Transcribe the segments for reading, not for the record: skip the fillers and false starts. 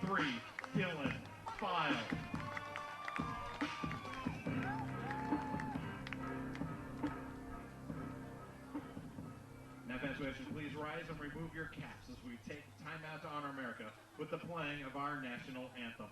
23, Dylan File. Now, fans, please rise and remove your caps as we take time out to honor America with the playing of our national anthem.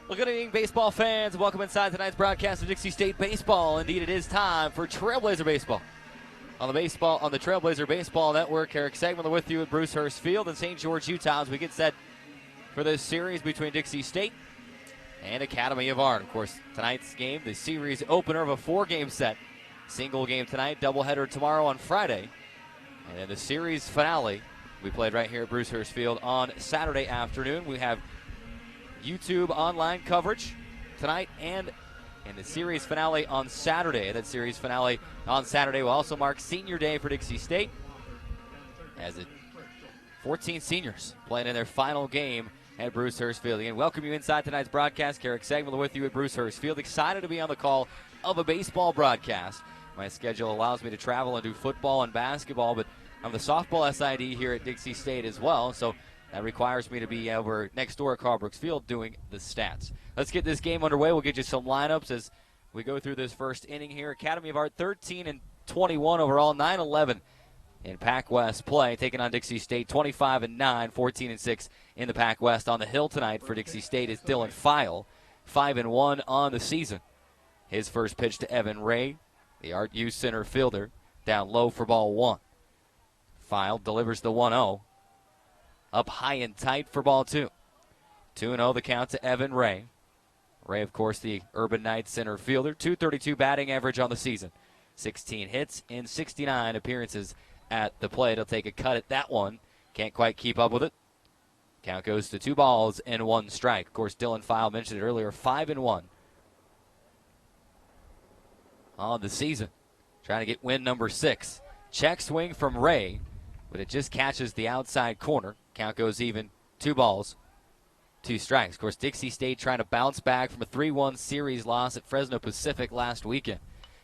Well, good evening, baseball fans. Welcome inside tonight's broadcast of Dixie State baseball. Indeed, it is time for Trailblazer baseball. On the Trailblazer Baseball Network, Eric Segmiller with you at Brucehurst Field in St. George, Utah, as we get set for this series between Dixie State and Academy of Art. Of course, tonight's game, the series opener of a 4-game set. Single game tonight, doubleheader tomorrow on Friday. And then the series finale we played right here at Brucehurst Field on Saturday afternoon. We have YouTube online coverage tonight and the series finale on Saturday. That series finale on Saturday will also mark senior day for Dixie State, as 14 seniors playing in their final game at Brucehurst Field. Again, welcome you inside tonight's broadcast. Eric Segmiller with you at Brucehurst Field. Excited to be on the call of a baseball broadcast. My schedule allows me to travel and do football and basketball, but I'm the softball SID here at Dixie State as well, so that requires me to be over next door at Carlbrooks Field doing the stats. Let's get this game underway. We'll get you some lineups as we go through this first inning here. Academy of Art 13-21 overall, 9-11 in Pac West play, taking on Dixie State 25-9, 14-6 in the Pac West. On the hill tonight for Dixie State is Dylan File, 5-1 on the season. His first pitch to Evan Ray, the Art U center fielder, down low for ball one. File delivers the 1-0. Up high and tight for ball two. 2-0 the count to Evan Ray. Ray, of course, the Urban Knights center fielder. .232 batting average on the season. 16 hits in 69 appearances at the plate. He'll take a cut at that one. Can't quite keep up with it. Count goes to 2 balls and 1 strike. Of course, Dylan File mentioned it earlier, 5-1 on the season. Trying to get win number 6. Check swing from Ray, but it just catches the outside corner. Count goes even, 2 balls, 2 strikes. Of course, Dixie State trying to bounce back from a 3-1 series loss at Fresno Pacific last weekend.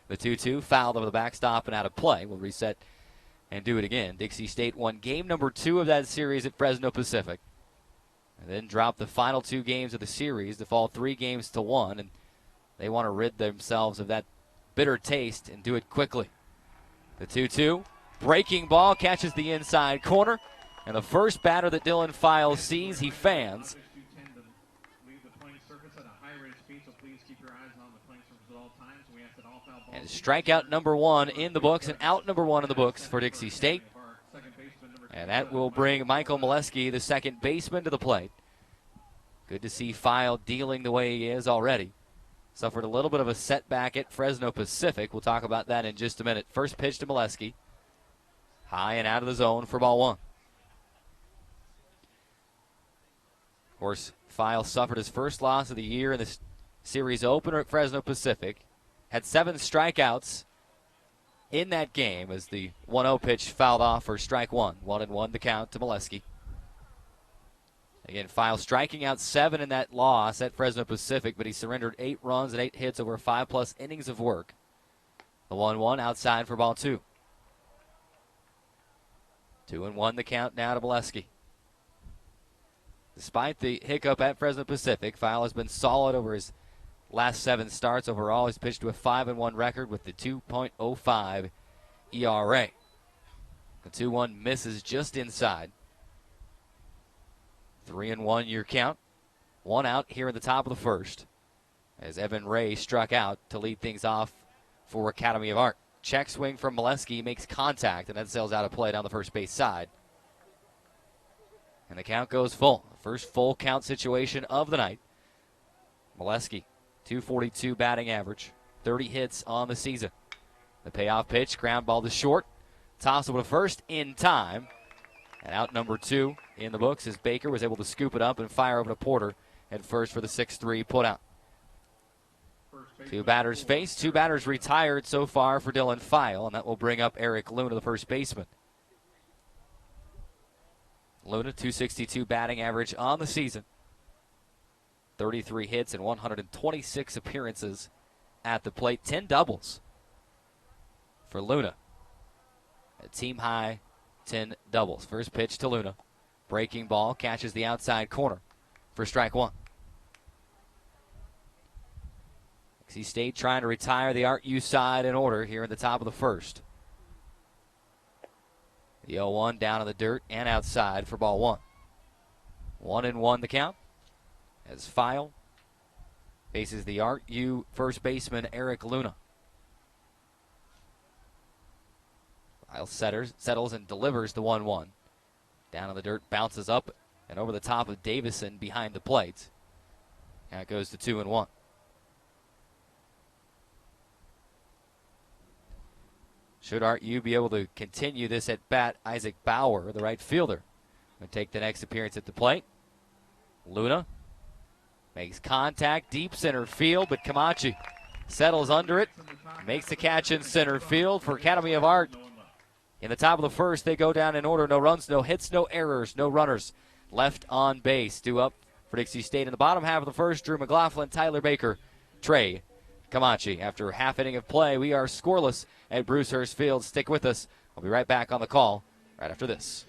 The 2-2 fouled over the backstop and out of play. We'll reset and do it again. Dixie State won game number 2 of that series at Fresno Pacific, and then dropped the final 2 games of the series to fall 3-1, and they want to rid themselves of that bitter taste and do it quickly. The 2-2, breaking ball, catches the inside corner. And the first batter that Dylan File sees, he fans. And strikeout number 1 in the books and out number 1 in the books for Dixie State. And that will bring Michael Molesky, the second baseman, to the plate. Good to see File dealing the way he is already. Suffered a little bit of a setback at Fresno Pacific. We'll talk about that in just a minute. First pitch to Molesky. High and out of the zone for ball 1. Of course, File suffered his first loss of the year in the series opener at Fresno Pacific. Had 7 strikeouts in that game as the 1-0 pitch fouled off for strike 1. 1-1 the count to Molesky. Again, File striking out 7 in that loss at Fresno Pacific, but he surrendered 8 runs and 8 hits over 5+ innings of work. The 1-1 outside for ball 2. 2-1 the count now to Molesky. Despite the hiccup at Fresno Pacific, File has been solid over his last 7 starts. Overall, he's pitched to a 5-1 record with the 2.05 ERA. The 2-1 misses just inside. 3-1 your count. 1 out here in the top of the first as Evan Ray struck out to lead things off for Academy of Art. Check swing from Molesky, makes contact, and that sails out of play down the first base side. And the count goes full. First full count situation of the night. Molesky, 242 batting average, 30 hits on the season. The payoff pitch, ground ball to short. Toss over to first in time. And out number 2 in the books as Baker was able to scoop it up and fire over to Porter at first for the 6-3 putout. 2 batters faced, 2 batters retired so far for Dylan File, and that will bring up Eric Luna, the first baseman. Luna, 262 batting average on the season. 33 hits and 126 appearances at the plate. 10 doubles for Luna. A team high 10 doubles. First pitch to Luna. Breaking ball, catches the outside corner for strike 1. Dixie State trying to retire the Art U side in order here in the top of the first. The 0-1 down in the dirt and outside for ball 1. 1-1 the count as File faces the Art U first baseman Eric Luna. File settles and delivers the 1-1. Down in the dirt, bounces up and over the top of Davison behind the plate. Now it goes to 2-1. Should Art U be able to continue this at bat, Isaac Bauer, the right fielder, will take the next appearance at the plate. Luna makes contact, deep center field, but Camachi settles under it, makes the catch in center field for Academy of Art. In the top of the first, they go down in order. No runs, no hits, no errors, no runners left on base. Due up for Dixie State in the bottom half of the first, Drew McLaughlin, Tyler Baker, Trey Camachi. After a half inning of play, we are scoreless at Brucehurst Field. Stick with us. We'll be right back on the call right after this.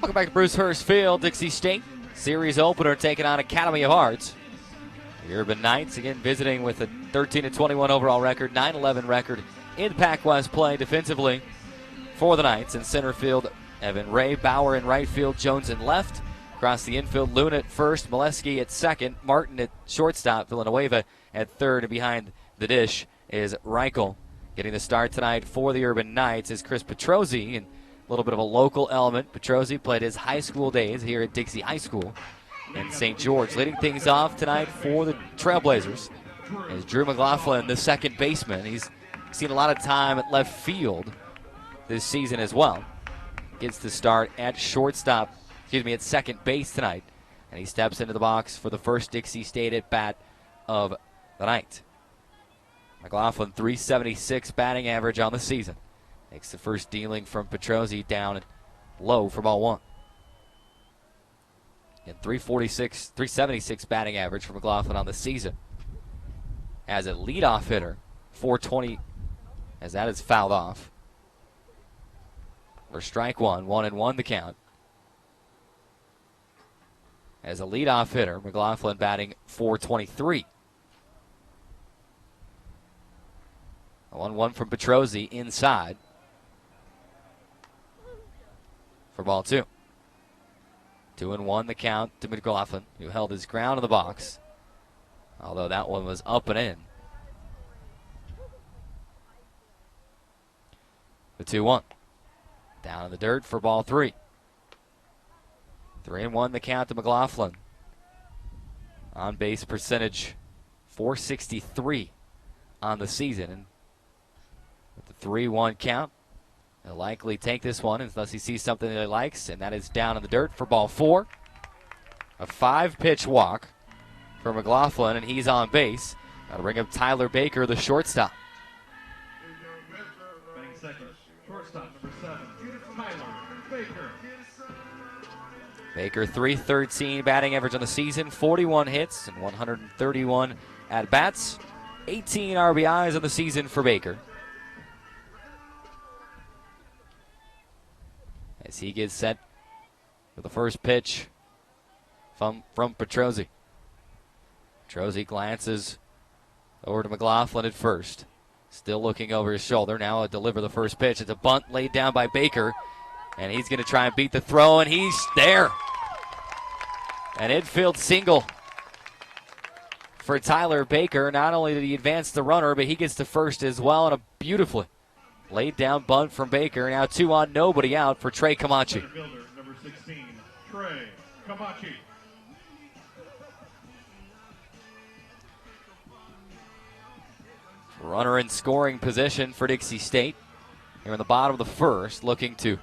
Welcome back to Brucehurst Field. Dixie State series opener taking on Academy of Arts. The Urban Knights again visiting with a 13-21 overall record, 9-11 record in Pac West play defensively for the Knights. In center field, Evan Ray, Bauer in right field, Jones in left. Across the infield, Luna at first, Molesky at second, Martin at shortstop, Villanueva at third, and behind the dish is Reichel. Getting the start tonight for the Urban Knights is Chris Petrozzi, and a little bit of a local element. Petrozzi played his high school days here at Dixie High School in St. George. Leading things off tonight for the Trailblazers is Drew McLaughlin, the second baseman. He's seen a lot of time at left field this season as well. Gets the start at at second base tonight. And he steps into the box for the first Dixie State at bat of the night. McLaughlin, .376 batting average on the season. Makes the first dealing from Petrozzi down and low for ball one. And .376 batting average for McLaughlin on the season. As a leadoff hitter, .420, as that is fouled off. For strike one, 1-1 the count. As a leadoff hitter, McLaughlin batting .423. 1-1 from Petrozzi inside for ball two. 2-1 the count to McLaughlin, who held his ground in the box, although that one was up and in. The 2-1. Down in the dirt for ball three. 3-1 the count to McLaughlin. On base percentage .463 on the season. And with the 3-1 count, he'll likely take this one unless he sees something that he likes, and that is down in the dirt for ball four. A 5-pitch walk for McLaughlin, and he's on base. That'll bring up Tyler Baker, the shortstop. Batting second, shortstop number 7, Tyler Baker. Baker, .313 batting average on the season, 41 hits and 131 at-bats. 18 RBIs on the season for Baker. As he gets set for the first pitch from Petrozzi. Petrozzi glances over to McLaughlin at first. Still looking over his shoulder. Now he'll deliver the first pitch. It's a bunt laid down by Baker. And he's going to try and beat the throw, and he's there. An infield single for Tyler Baker. Not only did he advance the runner, but he gets to first as well, and a beautifully laid down bunt from Baker. Now 2 on, nobody out for Trey Camachi. Fielder, number 16, Trey Camachi. Runner in scoring position for Dixie State. Here in the bottom of the first, looking to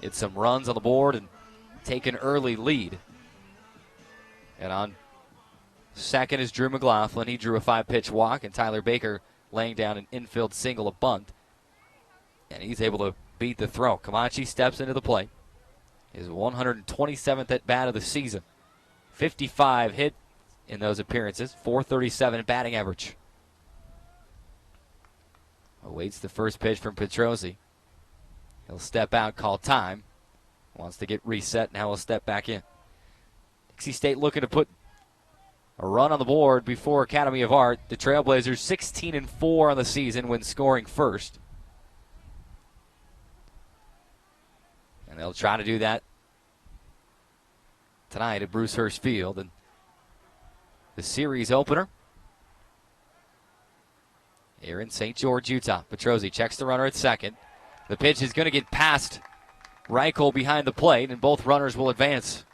get some runs on the board and take an early lead. And on second is Drew McLaughlin. He drew a 5-pitch walk, and Tyler Baker laying down an infield single, a bunt. And he's able to beat the throw. Camachi steps into the plate. His 127th at bat of the season. 55 hit in those appearances. .437 batting average. Awaits the first pitch from Petrozzi. He'll step out, call time. Wants to get reset. Now he'll step back in. Dixie State looking to put a run on the board before Academy of Art. The Trailblazers 16-4 on the season when scoring first. And they'll try to do that tonight at Bruce Hurst Field. And the series opener here in St. George, Utah. Petrozzi checks the runner at second. The pitch is going to get past Reichel behind the plate, and both runners will advance.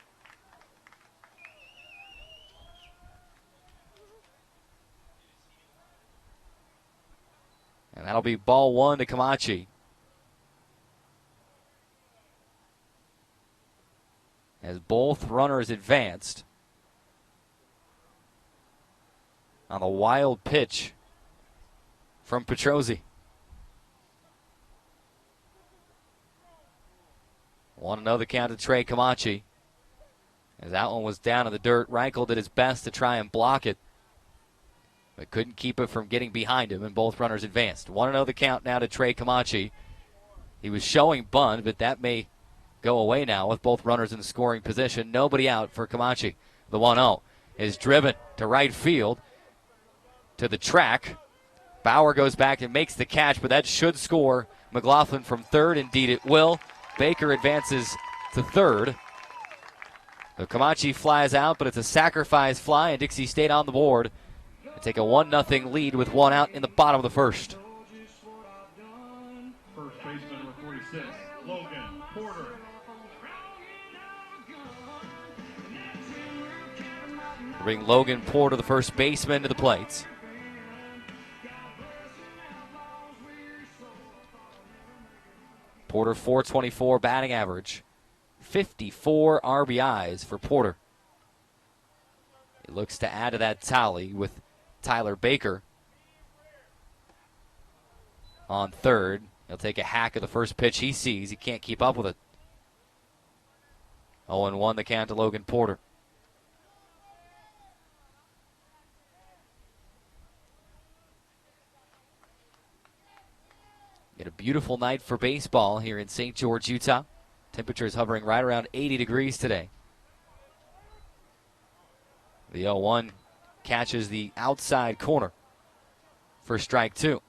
And that'll be ball one to Camachi. As both runners advanced on the wild pitch from Petrozzi. 1-0 the count to Trey Camachi. As that one was down in the dirt, Reichel did his best to try and block it, but couldn't keep it from getting behind him, and both runners advanced. 1-0 the count now to Trey Camachi. He was showing bunt, but that may go away now with both runners in scoring position. Nobody out for Camachi. The 1-0 is driven to right field, to the track. Bauer goes back and makes the catch, but that should score McLaughlin from third. Indeed it will. Baker advances to third. The Comanche flies out, but it's a sacrifice fly, and Dixie State on the board. They take a 1-0 lead with one out in the bottom of the first. First baseman number 46, Logan Porter. Bring Logan Porter, the first baseman, to the plate. Porter, .424 batting average. 54 RBIs for Porter. He looks to add to that tally with Tyler Baker on third. He'll take a hack of the first pitch he sees. He can't keep up with it. 0-1 the count to Logan Porter. Get a beautiful night for baseball here in St. George, Utah. Temperatures hovering right around 80 degrees today. The 0-1 catches the outside corner for strike two.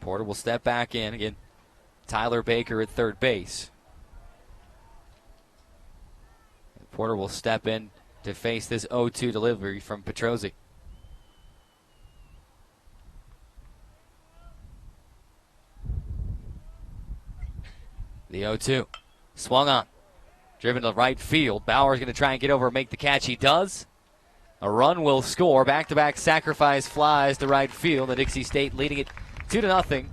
Porter will step back in. Again, Tyler Baker at third base. Porter will step in to face this 0-2 delivery from Petrozzi. The 0-2. Swung on. Driven to right field. Bauer's going to try and get over and make the catch. He does. A run will score. Back-to-back sacrifice flies to right field. And Dixie State leading it 2-0.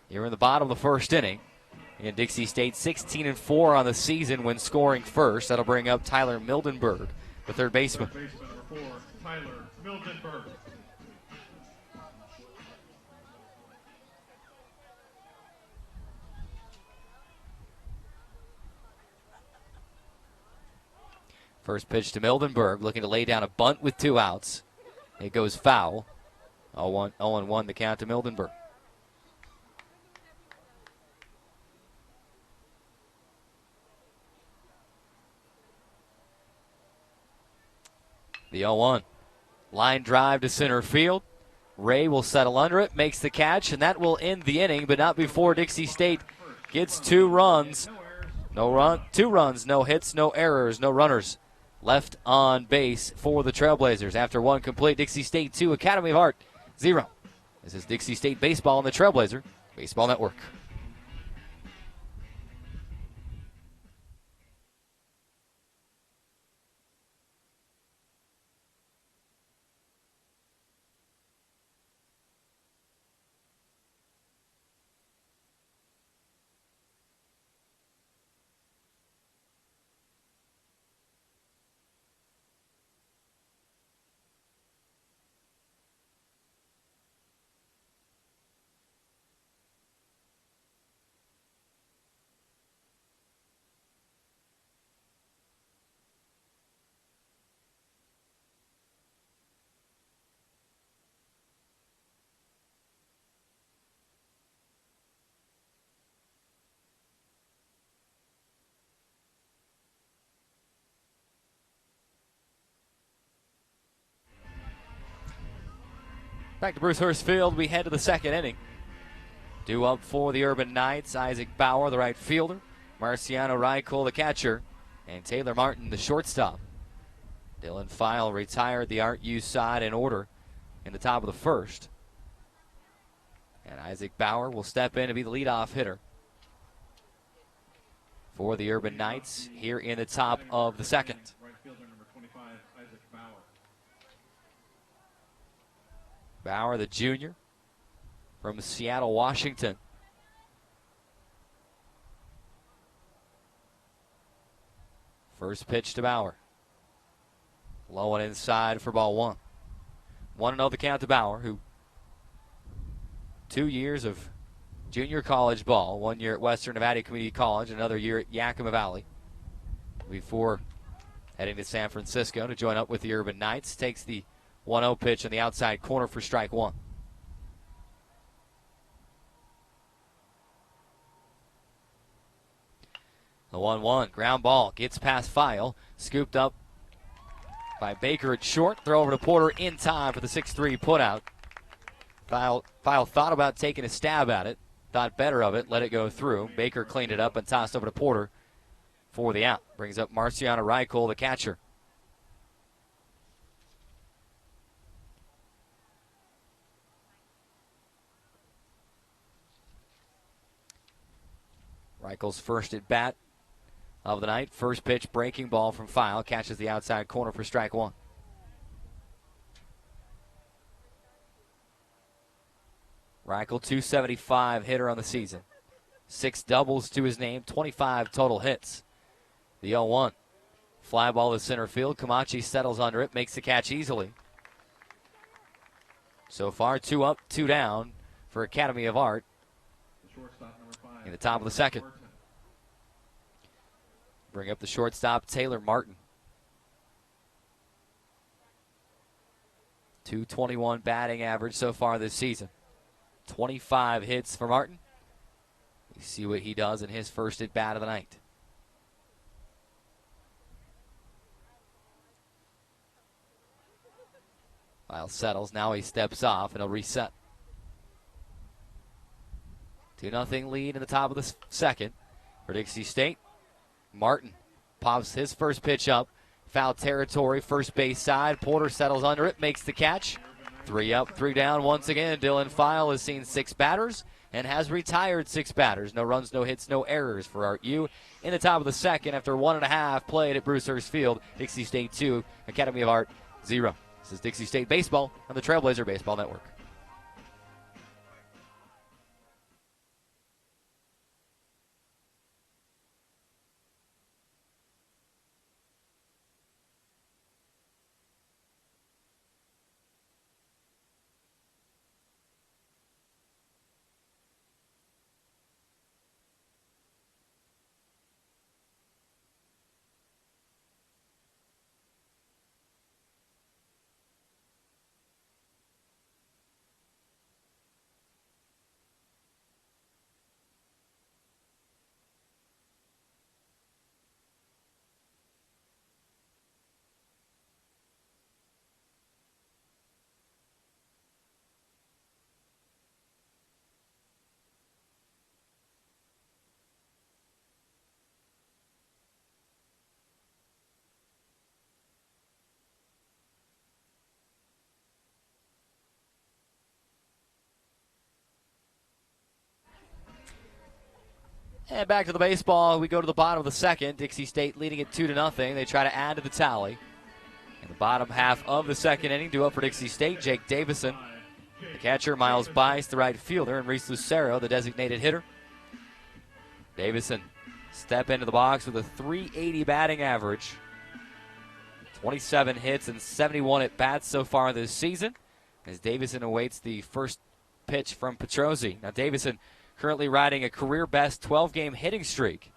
Here in the bottom of the first inning. And Dixie State 16-4 on the season when scoring first. That'll bring up Tyler Mildenberg, the third baseman. Third baseman number 4, Tyler Mildenberg. First pitch to Mildenberg, looking to lay down a bunt with two outs. It goes foul. 0-1 the count to Mildenberg. The 0-1. Line drive to center field. Ray will settle under it, makes the catch, and that will end the inning, but not before Dixie State gets 2 runs. Two runs, no hits, no errors, no runners left on base for the Trailblazers. After one complete, Dixie State 2, Academy of Art 0. This is Dixie State Baseball on the Trailblazer Baseball Network. Back to Bruce Hurst Field, we head to the second inning. Due up for the Urban Knights, Isaac Bauer, the right fielder, Marciano Reichel, the catcher, and Taylor Martin, the shortstop. Dylan File retired the Art U side in order in the top of the first. And Isaac Bauer will step in to be the leadoff hitter for the Urban Knights here in the top of the second. Right fielder number 25, Isaac Bauer. Bauer, the junior from Seattle, Washington. First pitch to Bauer. Low and inside for ball one. 1-0 the count to Bauer, who 2 years of junior college ball, 1 year at Western Nevada Community College, another year at Yakima Valley, before heading to San Francisco to join up with the Urban Knights. Takes the 1-0 pitch on the outside corner for strike one. The 1-1 ground ball gets past File, scooped up by Baker at short. Throw over to Porter in time for the 6-3 putout. File thought about taking a stab at it, thought better of it, let it go through. Baker cleaned it up and tossed over to Porter for the out. Brings up Marciano Reichel, the catcher. Reichel's first at bat of the night. First pitch, breaking ball from File. Catches the outside corner for strike one. Reichel, 275 hitter on the season. 6 doubles to his name, 25 total hits. The 0-1. Fly ball to center field. Camachi settles under it, makes the catch easily. So far, 2 up, 2 down for Academy of Art in the top of the second. Bring up the shortstop, Taylor Martin. 221 batting average so far this season. 25 hits for Martin. We see what he does in his first at bat of the night. File settles. Now he steps off and he'll reset. 2-0 lead in the top of the second for Dixie State. Martin pops his first pitch up. Foul territory, first base side. Porter settles under it, makes the catch. 3 up, 3 down once again. Dylan File has seen 6 batters and has retired 6 batters. No runs, no hits, no errors for Art U in the top of the second after 1.5 played at Bruce Field. Dixie State 2, Academy of Art 0. This is Dixie State Baseball on the Trailblazer Baseball Network. And back to the baseball. We go to the bottom of the second. Dixie State leading it 2-0. They try to add to the tally. In the bottom half of the second inning, due up for Dixie State, Jake Davison, the catcher, Miles Bice, the right fielder, and Reese Lucero, the designated hitter. Davison step into the box with a .380 batting average. 27 hits and 71 at-bats so far this season, as Davison awaits the first pitch from Petrozzi. Now Davison currently riding a career-best 12-game hitting streak.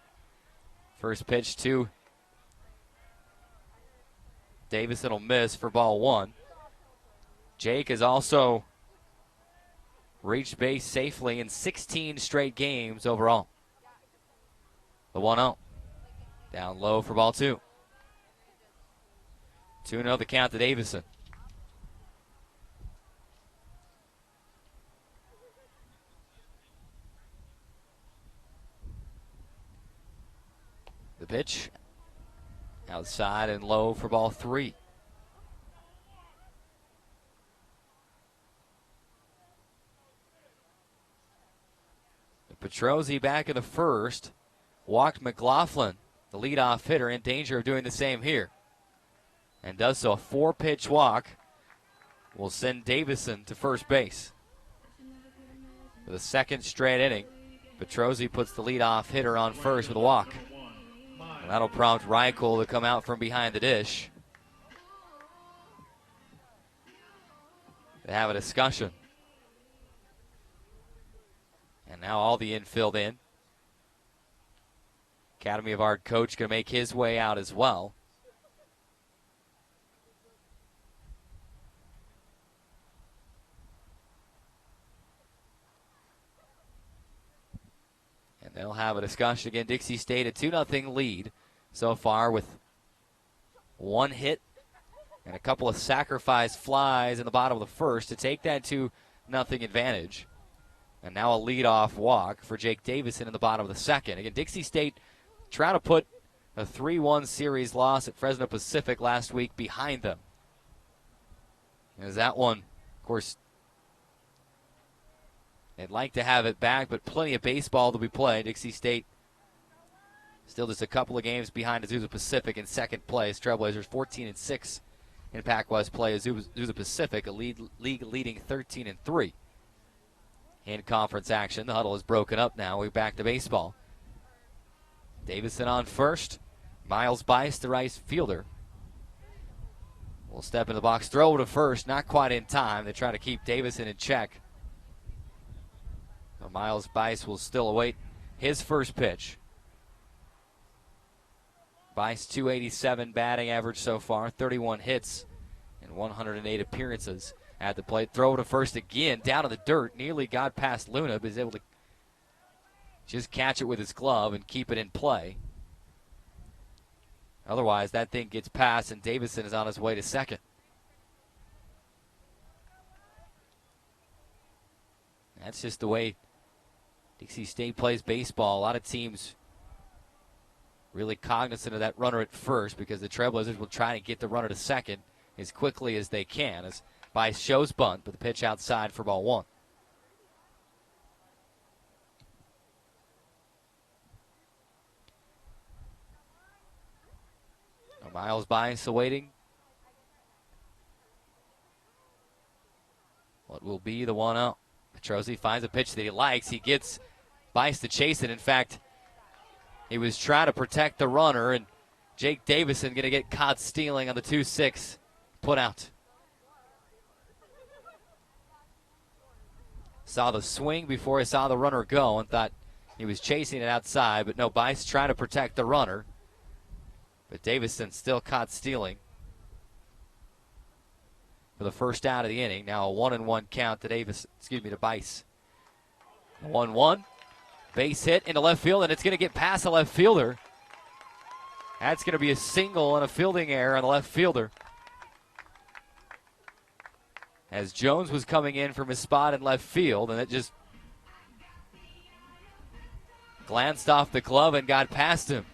First pitch to Davison will miss for ball 1. Jake has also reached base safely in 16 straight games overall. The 1-0. Down low for ball 2. 2-0 the count to Davison. The pitch outside and low for ball 3. Petrozzi back in the first. Walked McLaughlin, the leadoff hitter, in danger of doing the same here. And does so. A 4-pitch walk will send Davison to first base. For the second straight inning, Petrozzi puts the leadoff hitter on first with a walk. And that'll prompt Reichel to come out from behind the dish. They have a discussion. And now all the infield in. Academy of Art coach going to make his way out as well. And they'll have a discussion again. Dixie State a 2-0 lead so far with one hit and a couple of sacrifice flies in the bottom of the first to take that 2-0 advantage. And now a leadoff walk for Jake Davison in the bottom of the second. Again, Dixie State trying to put a 3-1 series loss at Fresno Pacific last week behind them. As that one, of course, they'd like to have it back, but plenty of baseball to be played. Dixie State still just a couple of games behind Azusa Pacific in second place. Trailblazers 14-6 in Pac-West play. Azusa Pacific, a league leading 13-3 in conference action. The huddle is broken up now. We're back to baseball. Davison on first. Miles Bice, the right fielder, will step in the box, throw to first, not quite in time. They try to keep Davison in check. So Miles Bice will still await his first pitch. Bice, 287 batting average so far, 31 hits and 108 appearances at the plate. Throw to first again, down in the dirt, nearly got past Luna, but is able to just catch it with his glove and keep it in play. Otherwise, that thing gets past, and Davison is on his way to second. That's just the way Dixie State plays baseball. A lot of teams really cognizant of that runner at first because the Trailblazers will try to get the runner to second as quickly as they can. As Bice shows bunt, but the pitch outside for ball one. Miles Bice awaiting what will be the 1-0. Petrosi finds a pitch that he likes. He gets Bice to chase it. In fact, he was trying to protect the runner, and Jake Davison going to get caught stealing on the 2-6 put out. Saw the swing before he saw the runner go and thought he was chasing it outside, but no, Bice trying to protect the runner. But Davison still caught stealing for the first out of the inning. Now a 1-1 count to Bice. 1-1. Base hit into left field, and it's going to get past the left fielder. That's going to be a single and a fielding error on the left fielder. As Jones was coming in from his spot in left field, and it just glanced off the glove and got past him.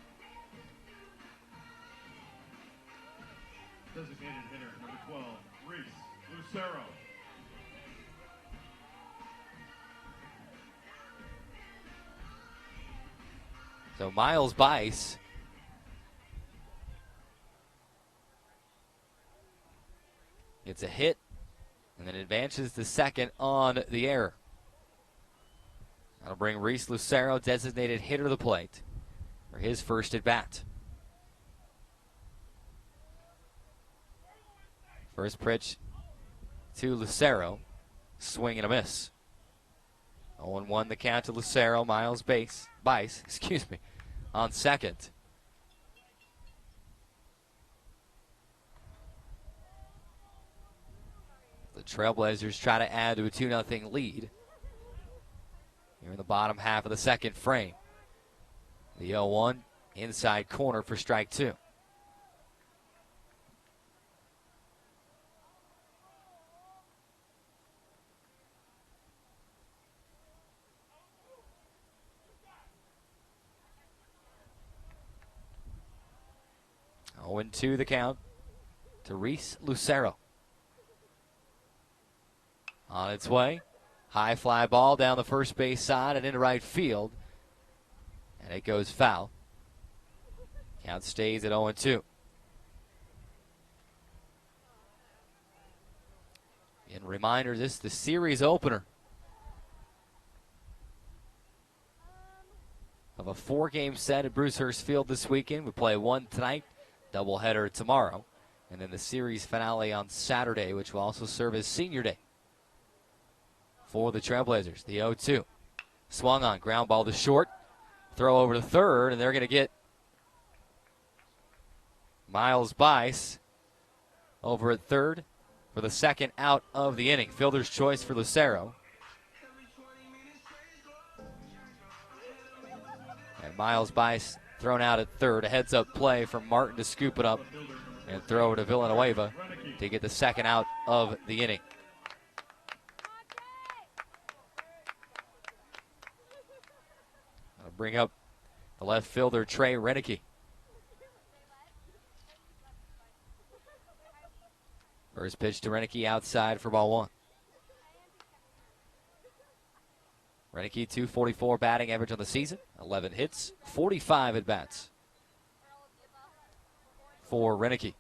Designated hitter, number 12, Reese Lucero. So Miles Bice gets a hit and then advances to second on the error. That'll bring Reese Lucero, designated hitter, to the plate for his first at bat. First pitch to Lucero. Swing and a miss. 0-1 the count to Lucero. Miles Bice, on second. The Trailblazers try to add to a 2-0 lead here in the bottom half of the second frame. The 0-1 inside corner for strike two. And 2 the count to Reese Lucero. On its way. High fly ball down the first base side and into right field. And it goes foul. Count stays at 0-2. And reminder, this is the series opener of a 4-game set at Brucehurst Field this weekend. We play one tonight, doubleheader tomorrow, and then the series finale on Saturday, which will also serve as senior day for the Trailblazers. The 0-2. Swung on, ground ball to short. Throw over to third, and they're going to get Miles Bice over at third for the second out of the inning. Fielder's choice for Lucero. And Miles Bice thrown out at third. A heads-up play from Martin to scoop it up and throw it to Villanueva to get the second out of the inning. I'll bring up the left fielder, Trey Renicky. First pitch to Renicky outside for ball one. Renicky, 244 batting average on the season, 11 hits, 45 at-bats for Renicky,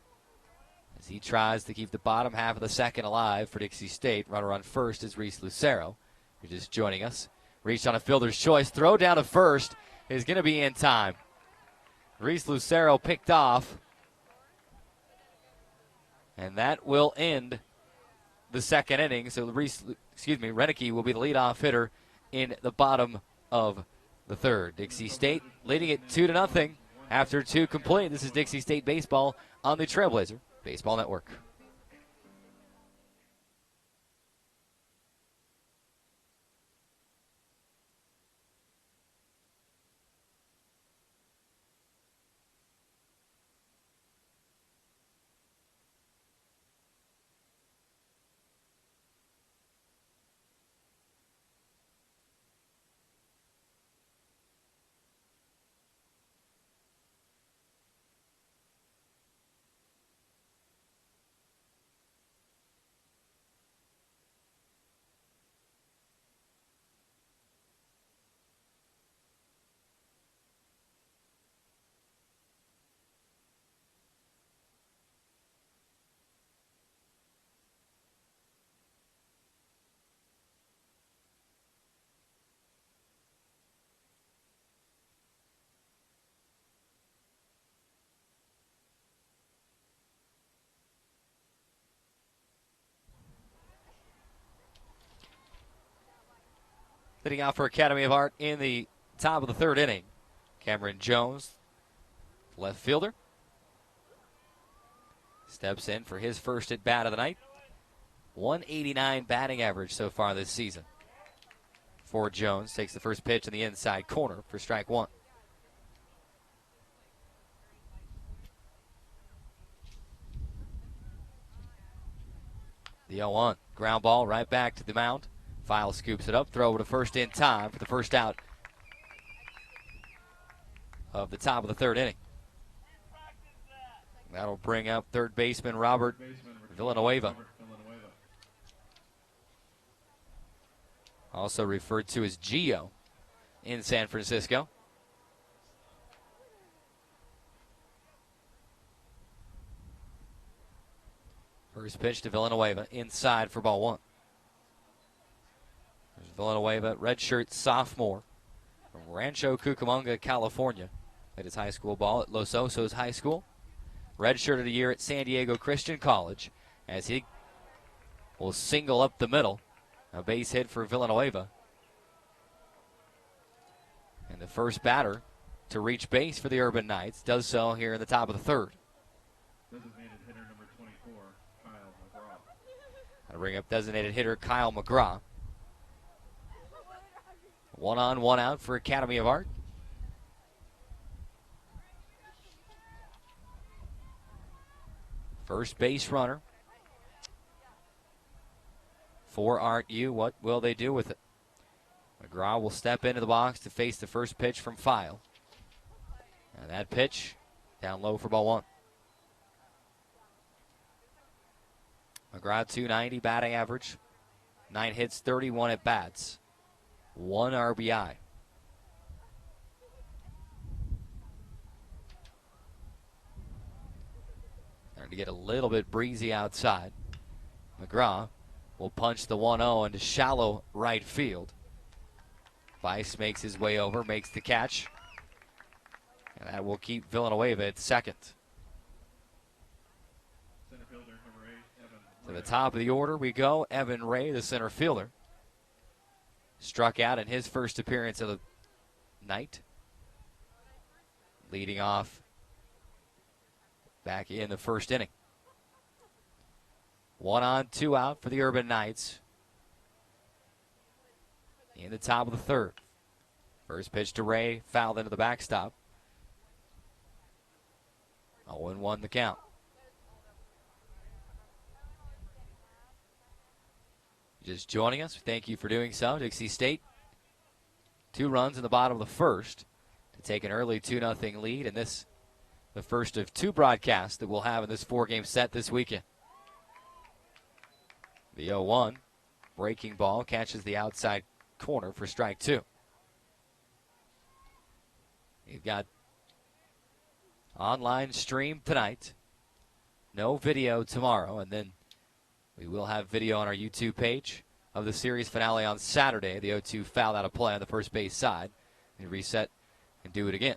as he tries to keep the bottom half of the second alive for Dixie State. Runner on first is Reese Lucero, who's just joining us. Reached on a fielder's choice. Throw down to first is going to be in time. Reese Lucero picked off, and that will end the second inning. So Renicky will be the leadoff hitter in the bottom of the third. Dixie State leading it 2-0 after two complete. This is Dixie State baseball on the Trailblazer Baseball Network. Leading out for Academy of Art in the top of the third inning, Cameron Jones, left fielder, steps in for his first at bat of the night. 189 batting average so far this season for Jones. Takes the first pitch in the inside corner for strike one. The 0-1 ground ball right back to the mound. File scoops it up, throw to first in time for the first out of the top of the third inning. That'll bring up third baseman Robert Villanueva, also referred to as Gio in San Francisco. First pitch to Villanueva, inside for ball one. Villanueva, redshirt sophomore from Rancho Cucamonga, California. Played his high school ball at Los Osos High School. Redshirted a year at San Diego Christian College, as he will single up the middle. A base hit for Villanueva. And the first batter to reach base for the Urban Knights does so here in the top of the third. Designated hitter number 24, Kyle McGraw. I bring up designated hitter Kyle McGraw. 1 on, 1 out for Academy of Art. First base runner for Art U. What will they do with it? McGraw will step into the box to face the first pitch from File. And that pitch down low for ball one. McGraw, 290 batting average, 9 hits, 31 at bats. 1 RBI. Starting to get a little bit breezy outside. McGraw will punch the 1-0 into shallow right field. Vice makes his way over, makes the catch. And that will keep Villanueva at second. Center fielder number 8, Evan To Ray. the top of the order we go. Evan Ray, the center fielder. Struck out in his first appearance of the night. Leading off back in the first inning. 1 on, 2 out for the Urban Knights in the top of the third. First pitch to Ray, fouled into the backstop. 0-1 the count. Just joining us, thank you for doing so. Dixie State, 2 runs in the bottom of the first to take an early 2-0 lead, and this the first of 2 broadcasts that we'll have in this 4-game set this weekend. The 0-1 breaking ball catches the outside corner for strike 2. You've got online stream tonight, no video tomorrow, and then we will have video on our YouTube page of the series finale on Saturday. The 0-2 fouled out of play on the first base side. They reset and do it again.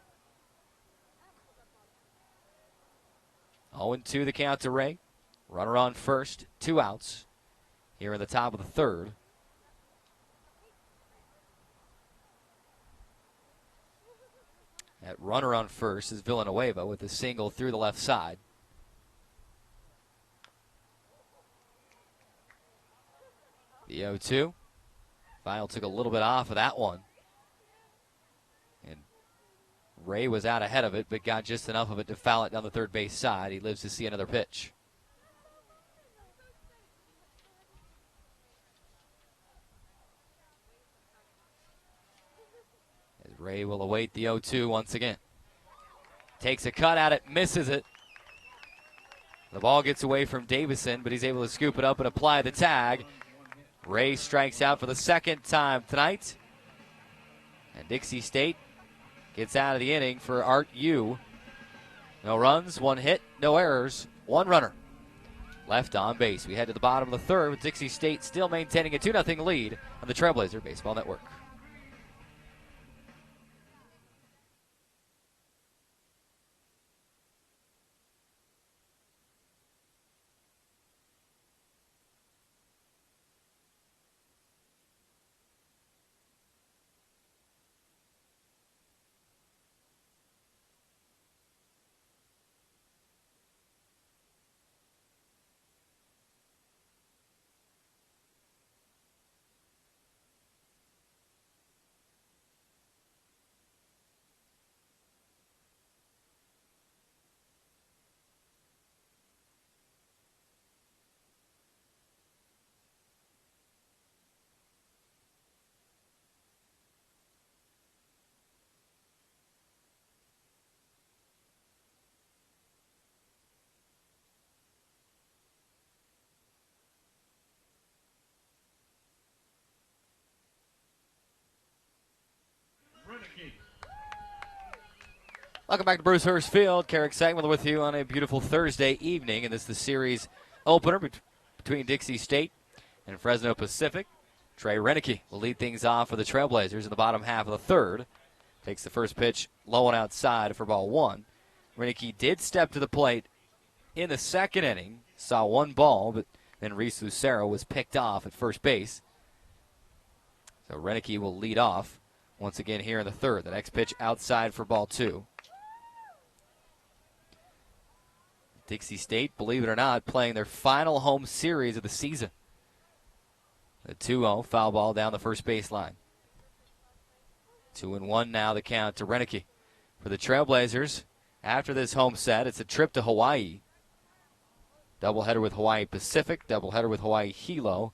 0-2 the count to Ray. Runner on first, 2 outs here in the top of the third. That runner on first is Villanueva with a single through the left side. The 0-2. File took a little bit off of that one. And Ray was out ahead of it, but got just enough of it to foul it down the third base side. He lives to see another pitch. As Ray will await the 0-2 once again. Takes a cut at it, misses it. The ball gets away from Davison, but he's able to scoop it up and apply the tag. Ray strikes out for the second time tonight. And Dixie State gets out of the inning for Art Yu. No runs, 1 hit, no errors, 1 runner left on base. We head to the bottom of the third with Dixie State still maintaining a 2-0 lead on the Trailblazer Baseball Network. Welcome back to Bruce Hurst Field. Carrick Sagmiller with you on a beautiful Thursday evening, and this is the series opener between Dixie State and Fresno Pacific. Trey Renicky will lead things off for the Trailblazers in the bottom half of the third. Takes the first pitch low and outside for ball 1. Renicky did step to the plate in the second inning, saw 1 ball, but then Reese Lucero was picked off at first base. So Renicky will lead off once again here in the third. The next pitch outside for ball 2. Dixie State, believe it or not, playing their final home series of the season. The 2-0 foul ball down the first baseline. 2-1 now the count to Renicky. For the Trailblazers, after this home set, it's a trip to Hawaii. Doubleheader with Hawaii Pacific, doubleheader with Hawaii Hilo.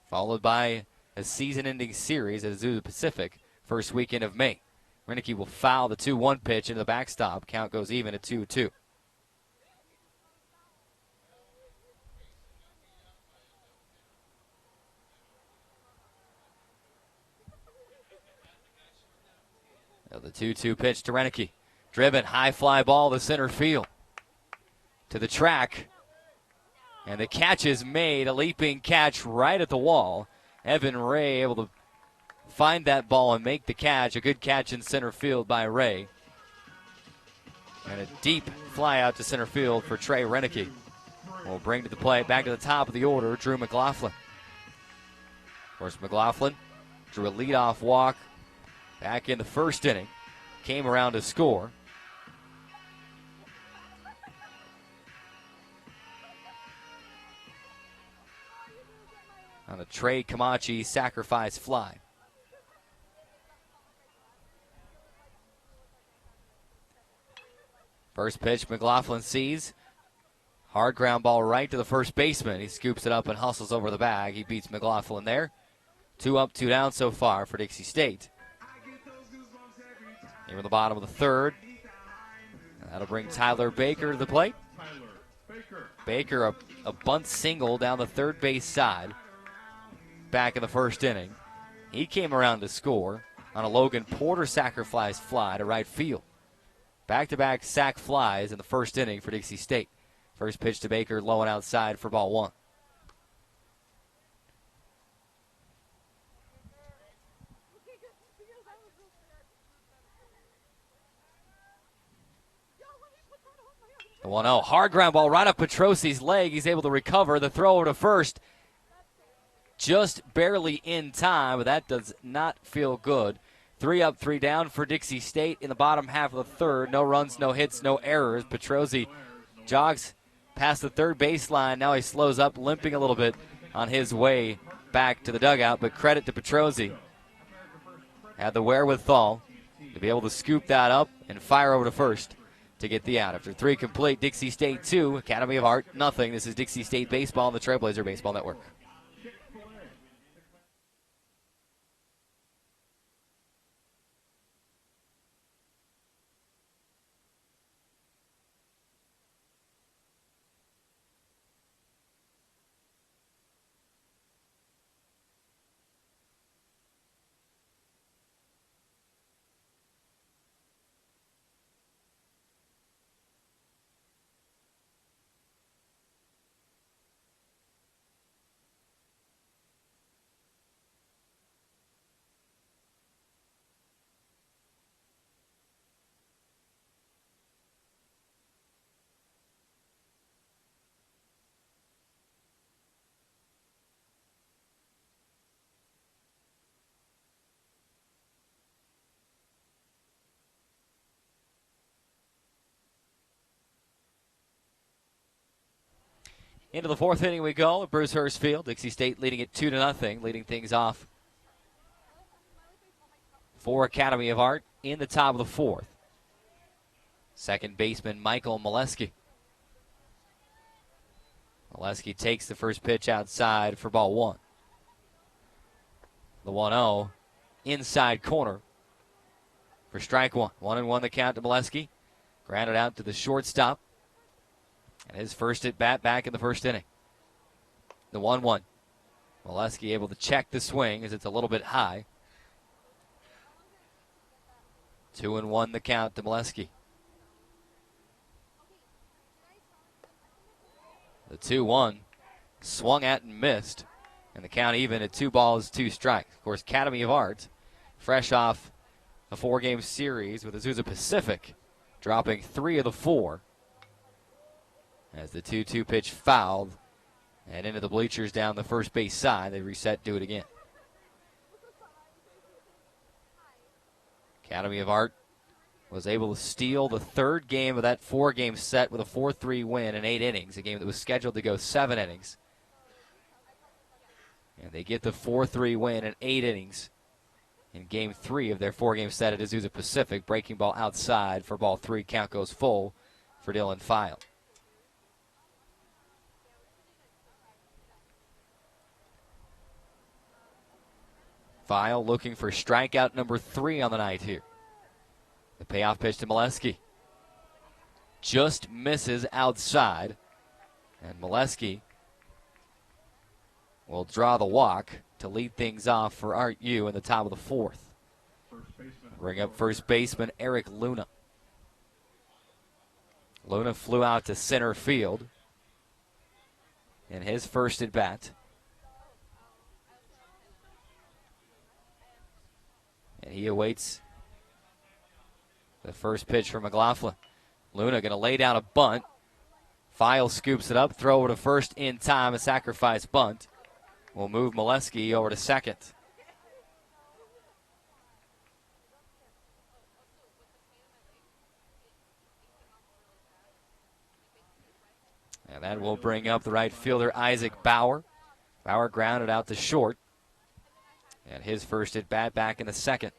Followed by a season-ending series at Azusa Pacific, first weekend of May. Renicky will foul the 2-1 pitch into the backstop. Count goes even at 2-2. Now the 2-2 pitch to Renicky. Driven, high fly ball to center field. To the track. And the catch is made. A leaping catch right at the wall. Evan Ray able to find that ball and make the catch. A good catch in center field by Ray. And a deep fly out to center field for Trey Renicky. Will bring to the plate back to the top of the order, Drew McLaughlin. Of course, McLaughlin drew a leadoff walk back in the first inning. Came around to score. on a Trey Camachi sacrifice fly. First pitch, McLaughlin sees. Hard ground ball right to the first baseman. He scoops it up and hustles over the bag. He beats McLaughlin there. 2 up, 2 down so far for Dixie State. Here in the bottom of the third. That'll bring Tyler Baker to the plate. Baker, a bunt single down the third base side back in the first inning. He came around to score on a Logan Porter sacrifice fly to right field. Back-to-back sac flies in the first inning for Dixie State. First pitch to Baker, low and outside for ball 1. The 1-0. Hard ground ball right up Petrosi's leg. He's able to recover. The throw over to first. Just barely in time, but that does not feel good. 3 up, 3 down for Dixie State in the bottom half of the third. No runs, no hits, no errors. Petrosi jogs past the third baseline. Now he slows up, limping a little bit on his way back to the dugout. But credit to Petrosi. Had the wherewithal to be able to scoop that up and fire over to first to get the out. After 3 complete, Dixie State 2, Academy of Art nothing. This is Dixie State Baseball on the Trailblazer Baseball Network. Into the fourth inning we go at Bruce Hurst Field. Dixie State leading it 2-0, leading things off for Academy of Art in the top of the fourth. Second baseman Michael Molesky. Molesky takes the first pitch outside for ball 1. The 1-0 inside corner for strike 1. 1-1 the count to Molesky. Grounded out to the shortstop. And his first at bat back in the first inning. The 1-1. Molesky able to check the swing as it's a little bit high. 2-1 the count to Molesky. The 2-1 swung at and missed. And the count even at 2 balls, 2 strikes. Of course, Academy of Art, fresh off a 4-game series with Azusa Pacific, dropping 3 of the 4. As the 2-2 pitch fouled and into the bleachers down the first base side. They reset, do it again. Academy of Art was able to steal the third game of that 4-game set with a 4-3 win in 8 innings, a game that was scheduled to go 7 innings. And they get the 4-3 win in 8 innings in game 3 of their 4-game set at Azusa Pacific. Breaking ball outside for ball 3. Count goes full for Dylan File. File looking for strikeout number 3 on the night here. The payoff pitch to Molesky. Just misses outside. And Molesky will draw the walk to lead things off for Art U in the top of the 4th. Bring up first baseman Eric Luna. Luna flew out to center field in his first at bat. And he awaits the first pitch from McLaughlin. Luna going to lay down a bunt. File scoops it up, throw over to first in time, a sacrifice bunt. Will move Molesky over to second. And that will bring up the right fielder, Isaac Bauer. Bauer grounded out to short. And his first at bat back in the second.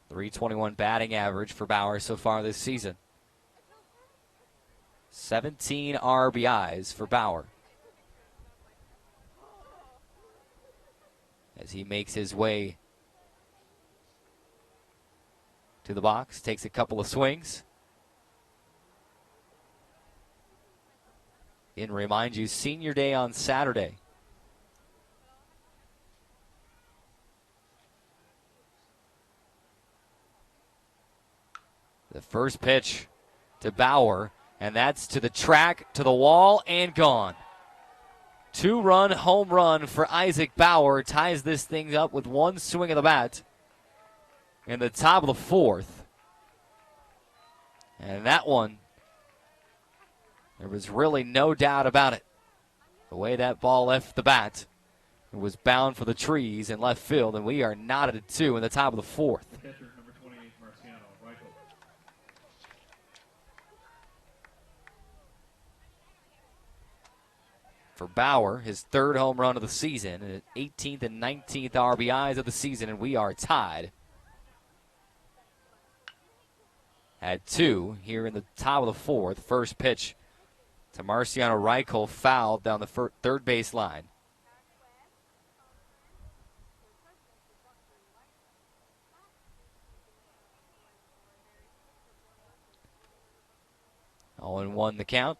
321 batting average for Bauer so far this season. 17 RBIs for Bauer. As he makes his way to the box, takes a couple of swings. And remind you, senior day on Saturday. The first pitch to Bauer, and that's to the track, to the wall, and gone. 2-run home run for Isaac Bauer ties this thing up with one swing of the bat in the top of the fourth. And that one, there was really no doubt about it. The way that ball left the bat, it was bound for the trees in left field, and we are knotted at 2 in the top of the fourth. Catcher number 28, Marciano Reichel. For Bauer, his third home run of the season, and 18th and 19th RBIs of the season, and we are tied at 2 here in the top of the fourth. First pitch to Marciano Reichel, fouled down the third base line. All in one the count.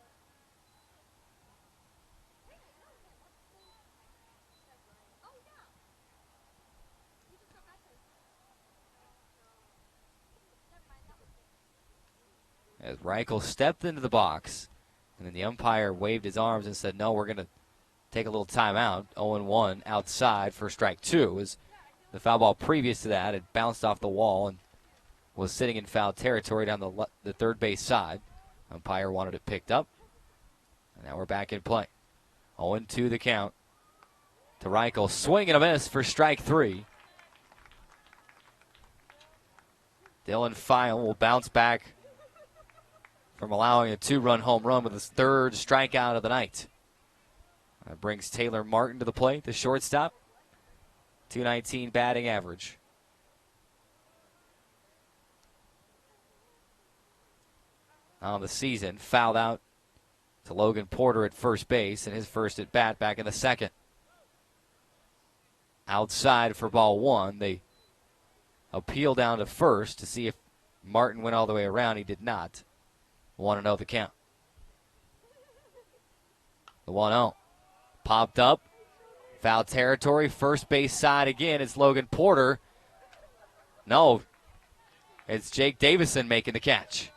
As Reichel stepped into the box, and then the umpire waved his arms and said, no, we're going to take a little timeout. 0-1 outside for strike 2. As the foul ball previous to that had bounced off the wall and was sitting in foul territory down the third base side. Umpire wanted it picked up, and now we're back in play. 0-2 the count to Reichel. Swing and a miss for strike 3. Dylan File will bounce back from allowing a 2-run home run with his third strikeout of the night. That brings Taylor Martin to the plate, the shortstop. 219 batting average. On the season, fouled out to Logan Porter at first base, and his first at bat back in the second. Outside for ball 1. They appeal down to first to see if Martin went all the way around. He did not. 1-0 the count. The 1-0 popped up. Foul territory. First base side again. It's Logan Porter. No, it's Jake Davison making the catch.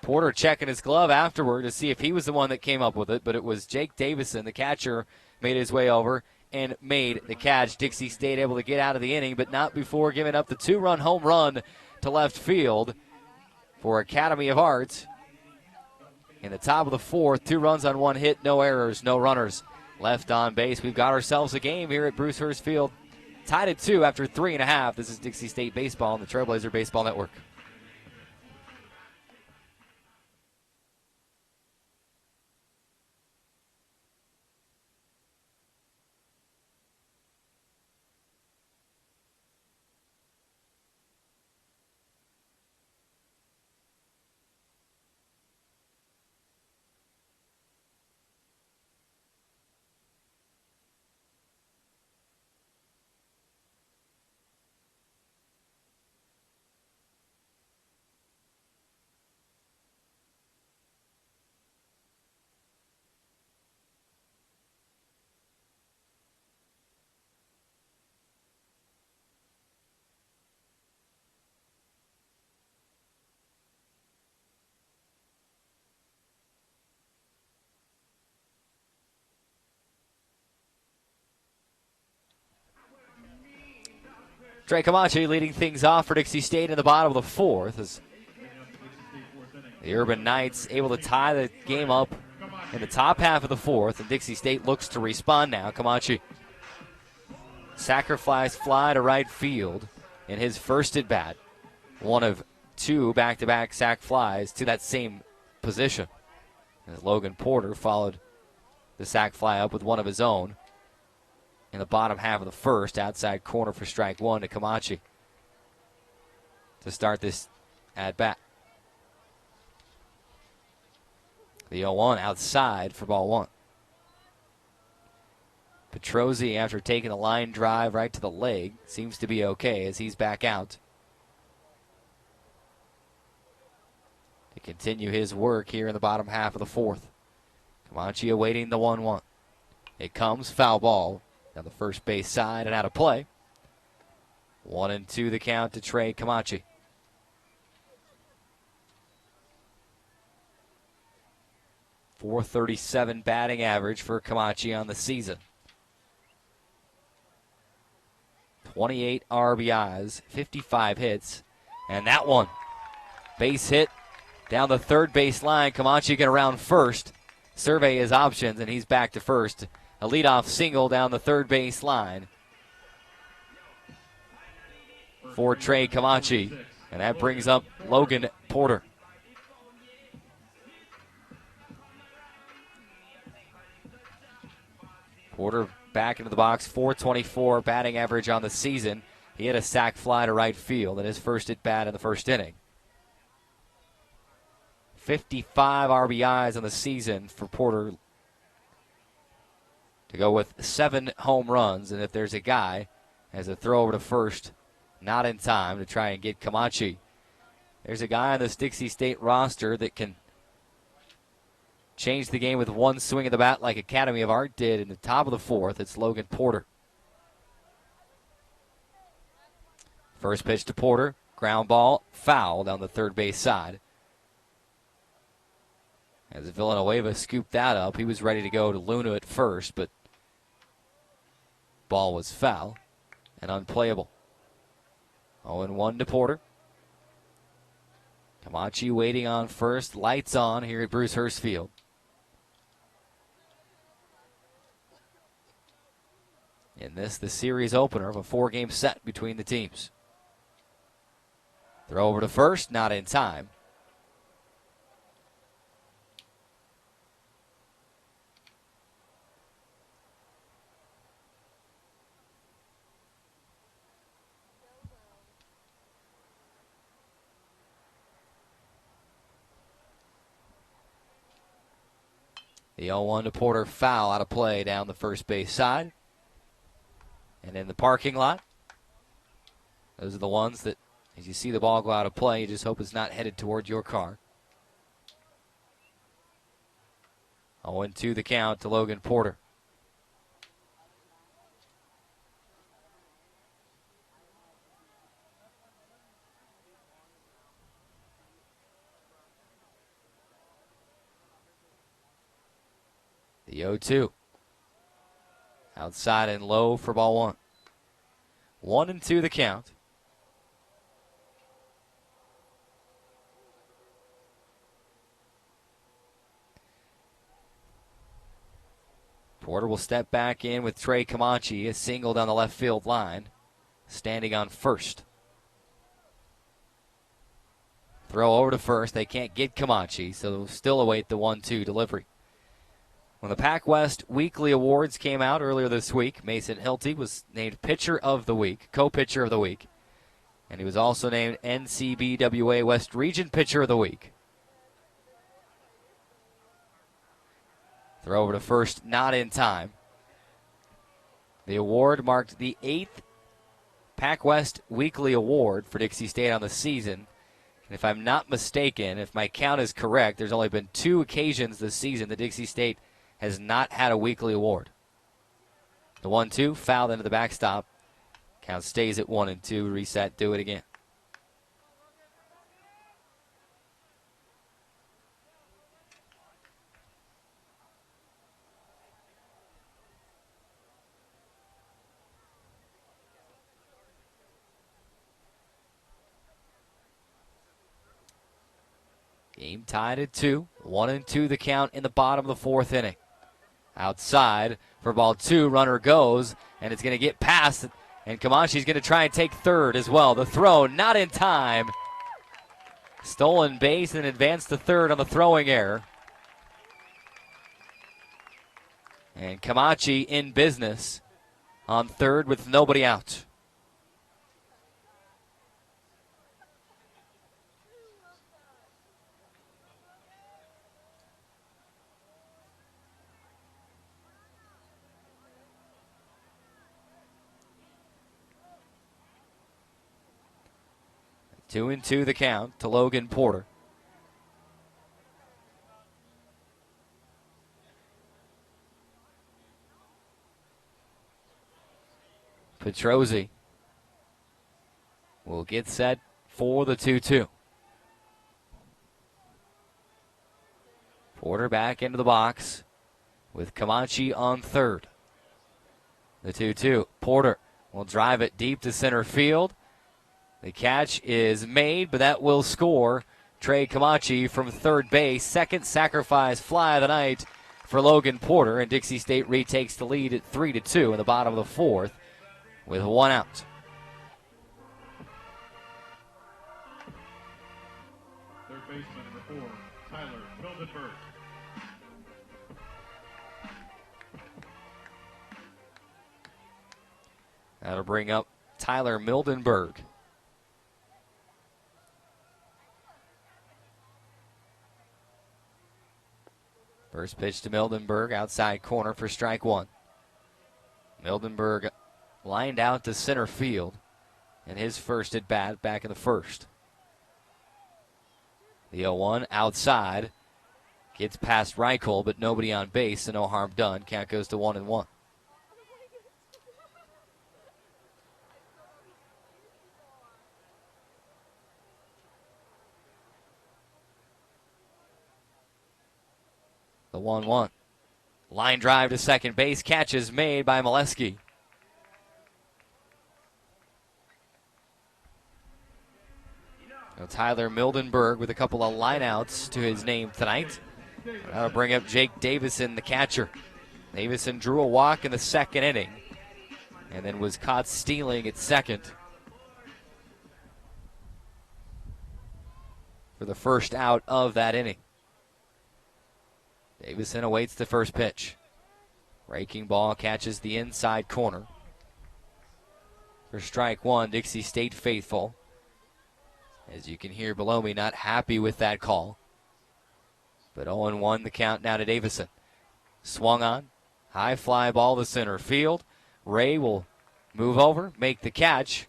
Porter checking his glove afterward to see if he was the one that came up with it, but it was Jake Davison, the catcher, made his way over and made the catch. Dixie State able to get out of the inning, but not before giving up the 2-run home run to left field for Academy of Arts. In the top of the fourth, 2 runs on 1 hit, no errors, no runners left on base. We've got ourselves a game here at Bruce Hurst Field. Tied at 2 after 3.5. This is Dixie State Baseball on the Trailblazer Baseball Network. Trey Camacho leading things off for Dixie State in the bottom of the fourth as the Urban Knights able to tie the game up in the top half of the fourth, and Dixie State looks to respond now. Camacho sacrifice fly to right field in his first at bat. One of 2 back-to-back sac flies to that same position. As Logan Porter followed the sac fly up with one of his own in the bottom half of the first. Outside corner for strike one to Camachi to start this at-bat. The 0-1 outside for ball one. Petrozzi, after taking a line drive right to the leg, seems to be okay as he's back out to continue his work here in the bottom half of the fourth. Camachi awaiting the 1-1. It comes, foul ball down the first base side and out of play. 1-2 the count to Trey Camachi. .437 batting average for Camachi on the season. 28 RBIs, 55 hits, and that one, base hit down the third base line. Camachi get around first, survey his options, and he's back to first. A leadoff single down the third base line for Trey Camachi, and that brings up Logan Porter. Porter back into the box, .424 batting average on the season. He hit a sac fly to right field in his first at bat in the first inning. 55 RBIs on the season for Porter to go with 7 home runs. And if there's a guy as a throw over to first, not in time to try and get Camachi, there's a guy on this Dixie State roster that can change the game with one swing of the bat like Academy of Art did in the top of the fourth. It's Logan Porter. First pitch to Porter, ground ball, foul down the third base side. As Villanueva scooped that up, he was ready to go to Luna at first, but ball was foul and unplayable. 0-1 to Porter. Camachi waiting on first, lights on here at Bruce Hurst Field. In this, the series opener of a 4-game set between the teams. Throw over to first, not in time. The 0-1 to Porter, foul out of play down the first base side. And in the parking lot, those are the ones that, as you see the ball go out of play, you just hope it's not headed toward your car. 0-2 the count to Logan Porter. The 0-2. Outside and low for ball one. 1-2 the count. Porter will step back in with Trey Camachi, a single down the left field line, standing on first. Throw over to first. They can't get Camachi, so they'll still await the 1-2 delivery. When the Pac West Weekly Awards came out earlier this week, Mason Hilty was named Pitcher of the Week, co-pitcher of the week. And he was also named NCBWA West Region Pitcher of the Week. Throw over to first, not in time. The award marked the 8th Pac West Weekly Award for Dixie State on the season. And if I'm not mistaken, if my count is correct, there's only been 2 occasions this season that Dixie State has not had a weekly award. The 1-2, fouled into the backstop. Count stays at 1-2. Reset, do it again. Game tied at 2. 1-2 the count in the bottom of the fourth inning. Outside for ball 2, runner goes, and it's going to get past, and Camachi's going to try and take third as well. The throw not in time. Stolen base and advanced to third on the throwing error. And Camachi in business on third with nobody out. Two and two the count to Logan Porter. Petrozzi will get set for the 2-2. Porter back into the box with Camachi on third. The 2-2. Porter will drive it deep to center field. The catch is made, but that will score Trey Camachi from third base. Second sacrifice fly of the night for Logan Porter, and Dixie State retakes the lead at 3-2 in the bottom of the fourth with one out. Third baseman number 4, Tyler Mildenberg. That'll bring up Tyler Mildenberg. First pitch to Mildenberg, outside corner for strike one. Mildenberg lined out to center field in his first at bat back in the first. The 0-1 outside gets past Reichel, but nobody on base, so no harm done. Count goes to 1-1. The 1-1. Line drive to second base. Catch is made by Molesky. Now Tyler Mildenberg with a couple of lineouts to his name tonight. That'll bring up Jake Davison, the catcher. Davison drew a walk in the second inning and then was caught stealing at second for the first out of that inning. Davison awaits the first pitch. Raking ball catches the inside corner. For strike one, Dixie State faithful. As you can hear below me, not happy with that call. But 0-1 the count now to Davison. Swung on. High fly ball to center field. Ray will move over, make the catch.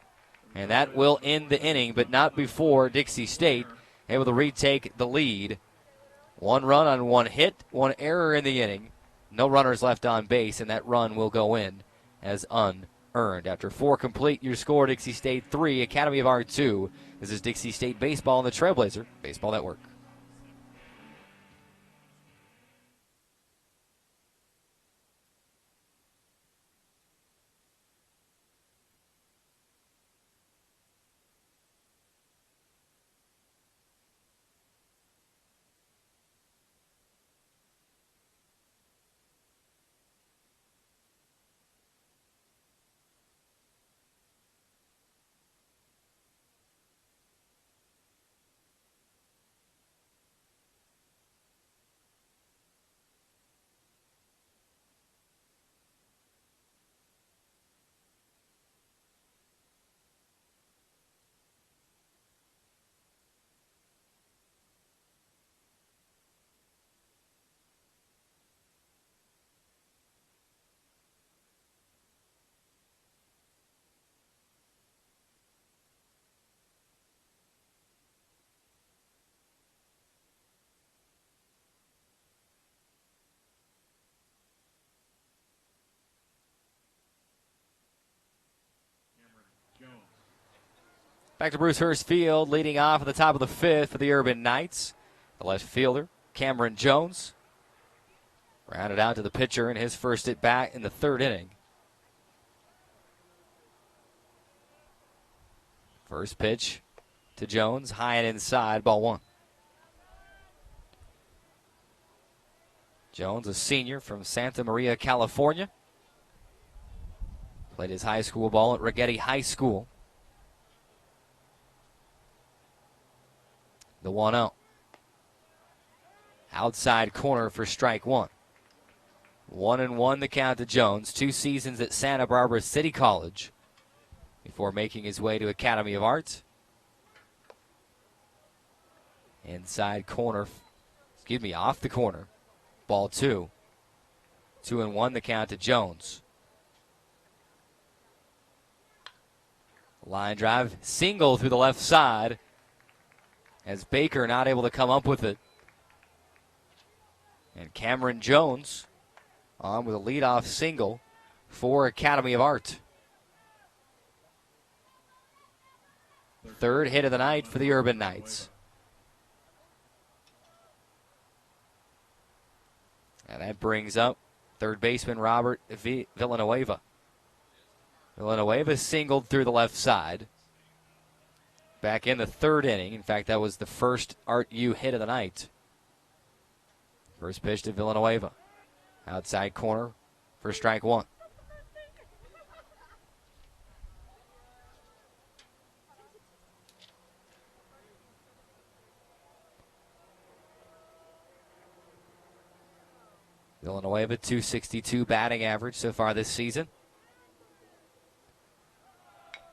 And that will end the inning, but not before Dixie State able to retake the lead. One run on one hit, one error in the inning. No runners left on base, and that run will go in as unearned. After four complete, your score, Dixie State 3, Academy of Art 2. This is Dixie State Baseball on the Trailblazer Baseball Network. Back to Bruce Hurst Field, leading off at the top of the fifth for the Urban Knights. The left fielder, Cameron Jones, rounded out to the pitcher in his first at bat in the third inning. First pitch to Jones, high and inside, ball one. Jones, a senior from Santa Maria, California. Played his high school ball at Rigetti High School. The 1-0. Outside corner for strike one. 1-1 the count to Jones. 2 seasons at Santa Barbara City College before making his way to Academy of Art. Inside corner, off the corner. Ball 2. 2-1 the count to Jones. Line drive, single through the left side as Baker not able to come up with it. And Cameron Jones on with a leadoff single for Academy of Art. Third hit of the night for the Urban Knights. And that brings up third baseman Robert Villanueva. Villanueva singled through the left side. Back in the third inning. In fact, that was the first Art U hit of the night. First pitch to Villanueva. Outside corner for strike 1. Villanueva, .262 batting average so far this season.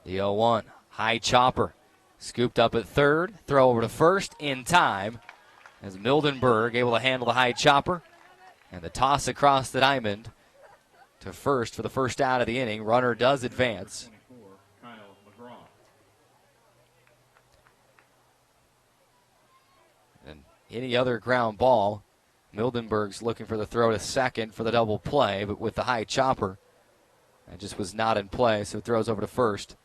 The 0-1, high chopper, scooped up at third, throw over to first in time as Mildenberg able to handle the high chopper, and the toss across the diamond to first for the first out of the inning. Runner does advance. And any other ground ball, Mildenberg's looking for the throw to second for the double play, but with the high chopper, that just was not in play, so throws over to first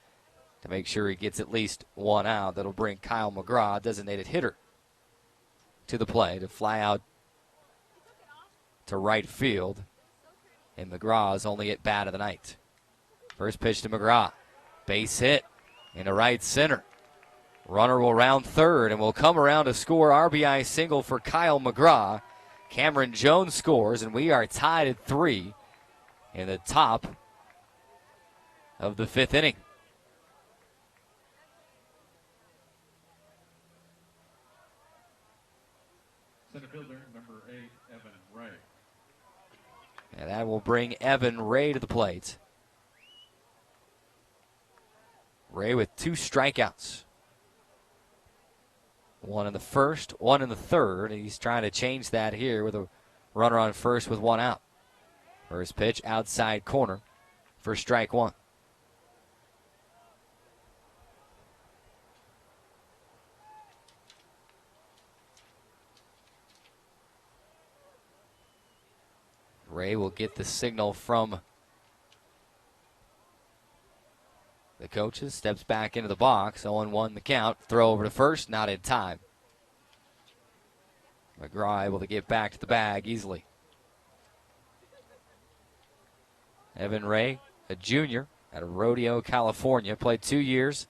to make sure he gets at least one out. That'll bring Kyle McGraw, designated hitter, to the play to fly out to right field. And McGraw's only at bat of the night. First pitch to McGraw. Base hit into right center. Runner will round third and will come around to score RBI single for Kyle McGraw. Cameron Jones scores, and we are tied at 3 in the top of the 5th inning. Center fielder, number 8, Evan Ray. And that will bring Evan Ray to the plate. Ray with 2 strikeouts. 1 in the first, 1 in the third. He's trying to change that here with a runner on first with 1 out. First pitch outside corner for strike 1. Ray will get the signal from the coaches. Steps back into the box. 0-1 the count. Throw over to first. Not in time. McGraw able to get back to the bag easily. Evan Ray, a junior out of Rodeo, California. Played 2 years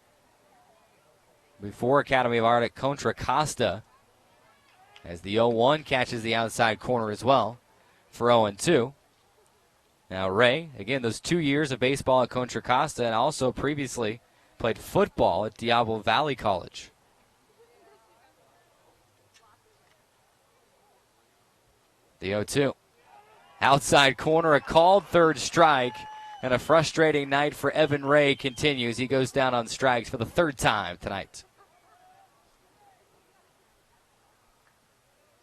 before Academy of Art at Contra Costa. As the 0-1 catches the outside corner as well for 0-2. Now Ray, again, those 2 years of baseball at Contra Costa, and also previously played football at Diablo Valley College. The 0-2. Outside corner, a called third strike, and a frustrating night for Evan Ray continues. He goes down on strikes for the 3rd time tonight.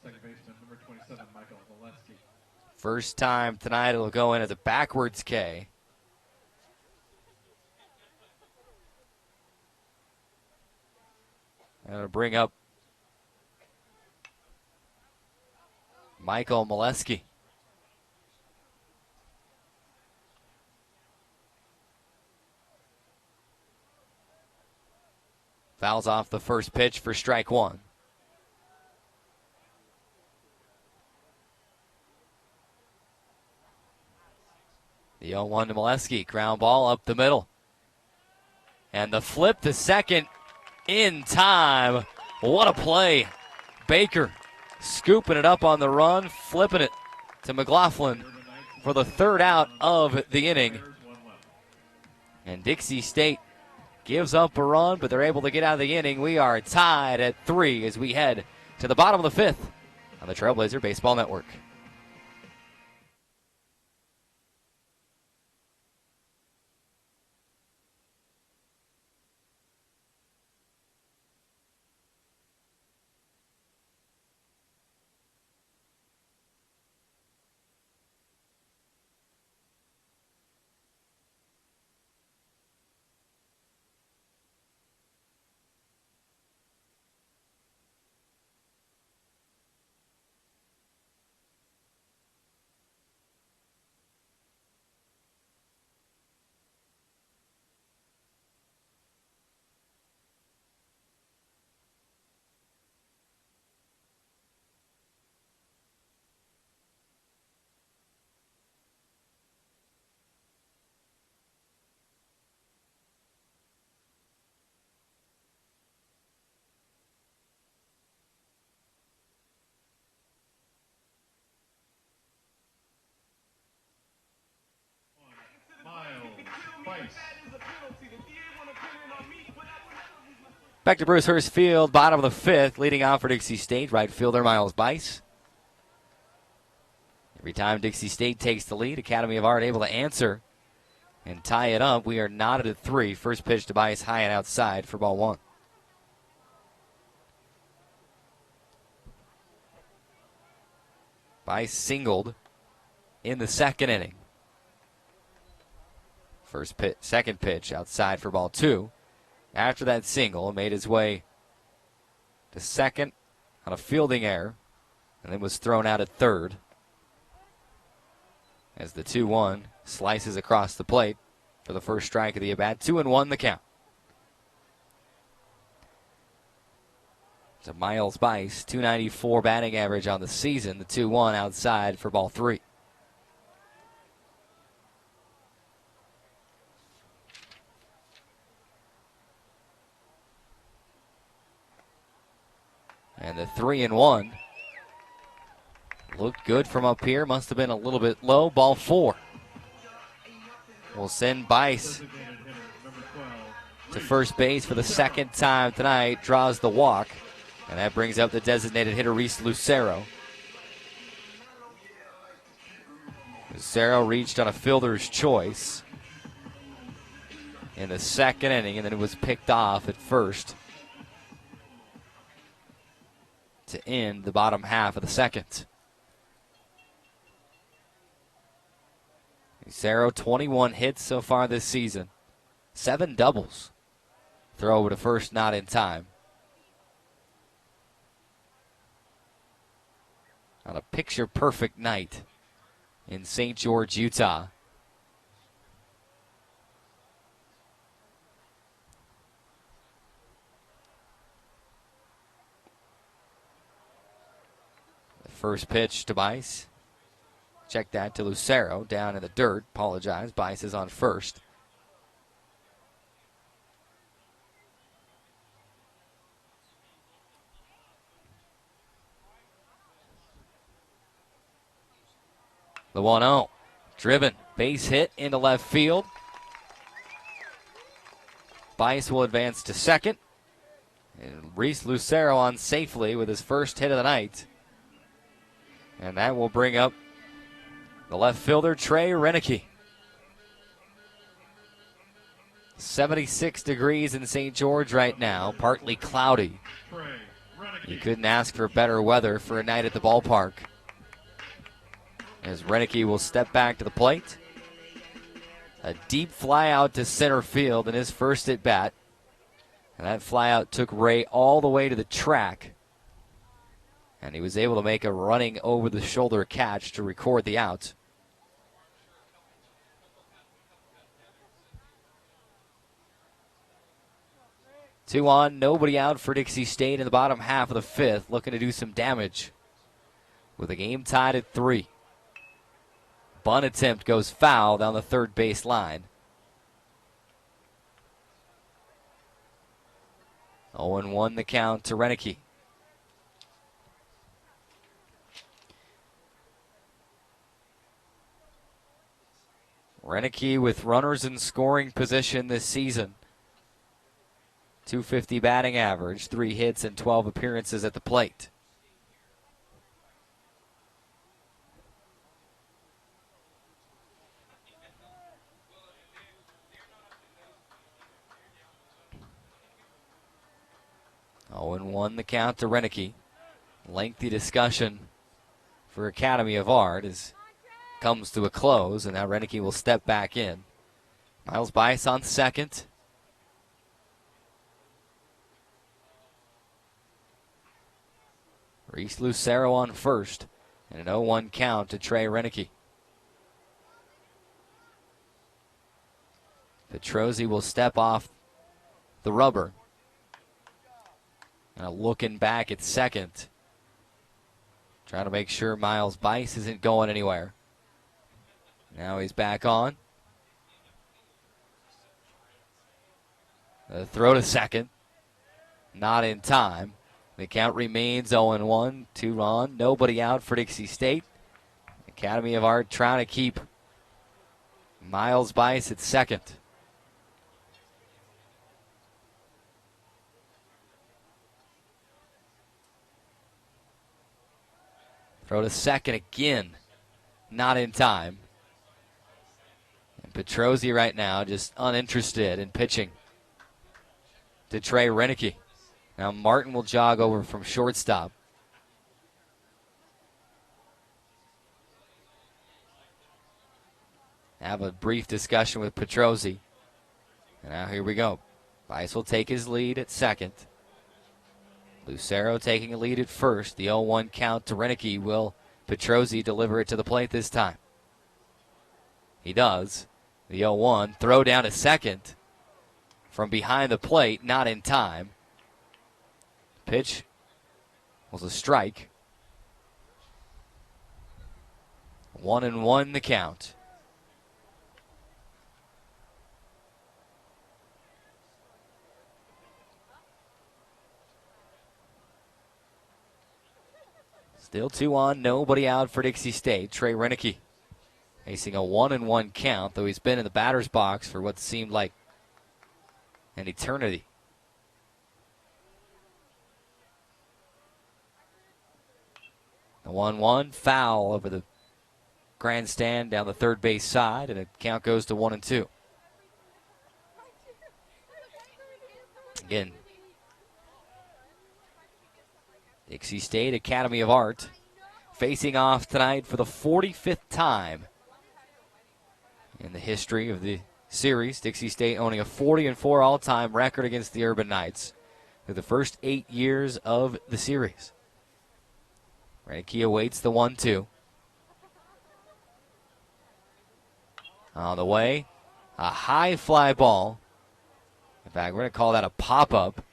Second baseman, number 27, Michael Molesky. First time tonight, it'll go in as a backwards K. And it'll bring up Michael Molesky. Fouls off the first pitch for strike 1. The 0-1 to Molesky. Ground ball up the middle. And the flip to second in time. What a play. Baker scooping it up on the run, flipping it to McLaughlin for the 3rd out of the inning. And Dixie State gives up a run, but they're able to get out of the inning. We are tied at 3 as we head to the bottom of the 5th on the Trailblazer Baseball Network. Bice. Back to Bruce Hurst Field, bottom of the fifth, leading off for Dixie State, right fielder Miles Bice. Every time Dixie State takes the lead, Academy of Art able to answer and tie it up. We are knotted at 3. First pitch to Bice, high and outside for ball 1. Bice singled in the second inning. Second pitch outside for ball 2. After that single, made his way to second on a fielding error, and then was thrown out at third as the 2-1 slices across the plate for the first strike of the at-bat. 2-1 the count. To Miles Bice, .294 batting average on the season. The 2-1 outside for ball 3. And the 3-1 looked good from up here. Must have been a little bit low. Ball 4. We'll send Bice to first base for the second time tonight. Draws the walk. And that brings up the designated hitter, Reese Lucero. Lucero reached on a fielder's choice in the second inning, and then it was picked off at first to end the bottom half of the second. Lucero, 21 hits so far this season. 7 doubles. Throw over to first, not in time. On a picture-perfect night in St. George, Utah. The first pitch to Bice. Check that to Lucero, down in the dirt. Apologize, Bice is on first. The 1-0. Driven. Base hit into left field. Bice will advance to second. And Reese Lucero on safely with his first hit of the night. And that will bring up the left fielder, Trey Renicky. 76 degrees in St. George right now. Partly cloudy. You couldn't ask for better weather for a night at the ballpark. As Renicky will step back to the plate. A deep fly out to center field in his first at bat. And that fly out took Ray all the way to the track. And he was able to make a running over the shoulder catch to record the out. Two on, nobody out for Dixie State in the bottom half of the fifth, looking to do some damage with the game tied at 3. Bunt attempt goes foul down the third base line. 0-1 the count to Renicky. Renicky with runners in scoring position this season. .250 batting average, 3 hits and 12 appearances at the plate. Oh, and 1 the count to Renicky. Lengthy discussion for Academy of Art as comes to a close, and now Renicky will step back in. Miles Bice on second. Reese Lucero on first, and an 0-1 count to Trey Renicky. Petrozzi will step off the rubber. Now looking back at second. Trying to make sure Miles Bice isn't going anywhere. Now he's back on. The throw to second. Not in time. The count remains 0-1. 2 on. Nobody out for Dixie State. Academy of Art trying to keep Miles Bice at second. Throw to second again. Not in time. And Petrozzi right now just uninterested in pitching to Trey Renicky. Now Martin will jog over from shortstop. Have a brief discussion with Petrozzi. And now here we go. Bice will take his lead at second. Lucero taking a lead at first. The 0-1 count to Renicky. Will Petrozzi deliver it to the plate this time? He does. The 0-1. Throw down to second. From behind the plate, not in time. Pitch was a strike. 1-1 the count. Still 2 on, nobody out for Dixie State. Trey Renicky facing a 1-1 count, though he's been in the batter's box for what seemed like an eternity. The 1-1 foul over the grandstand down the third base side, and the count goes to 1-2. Again, Dixie State Academy of Art facing off tonight for the 45th time in the history of the series. Dixie State owning a 40-4 all-time record against the Urban Knights through the first 8 years of the series. Renicky awaits the 1-2. On the way, a high fly ball. In fact, we're going to call that a pop-up.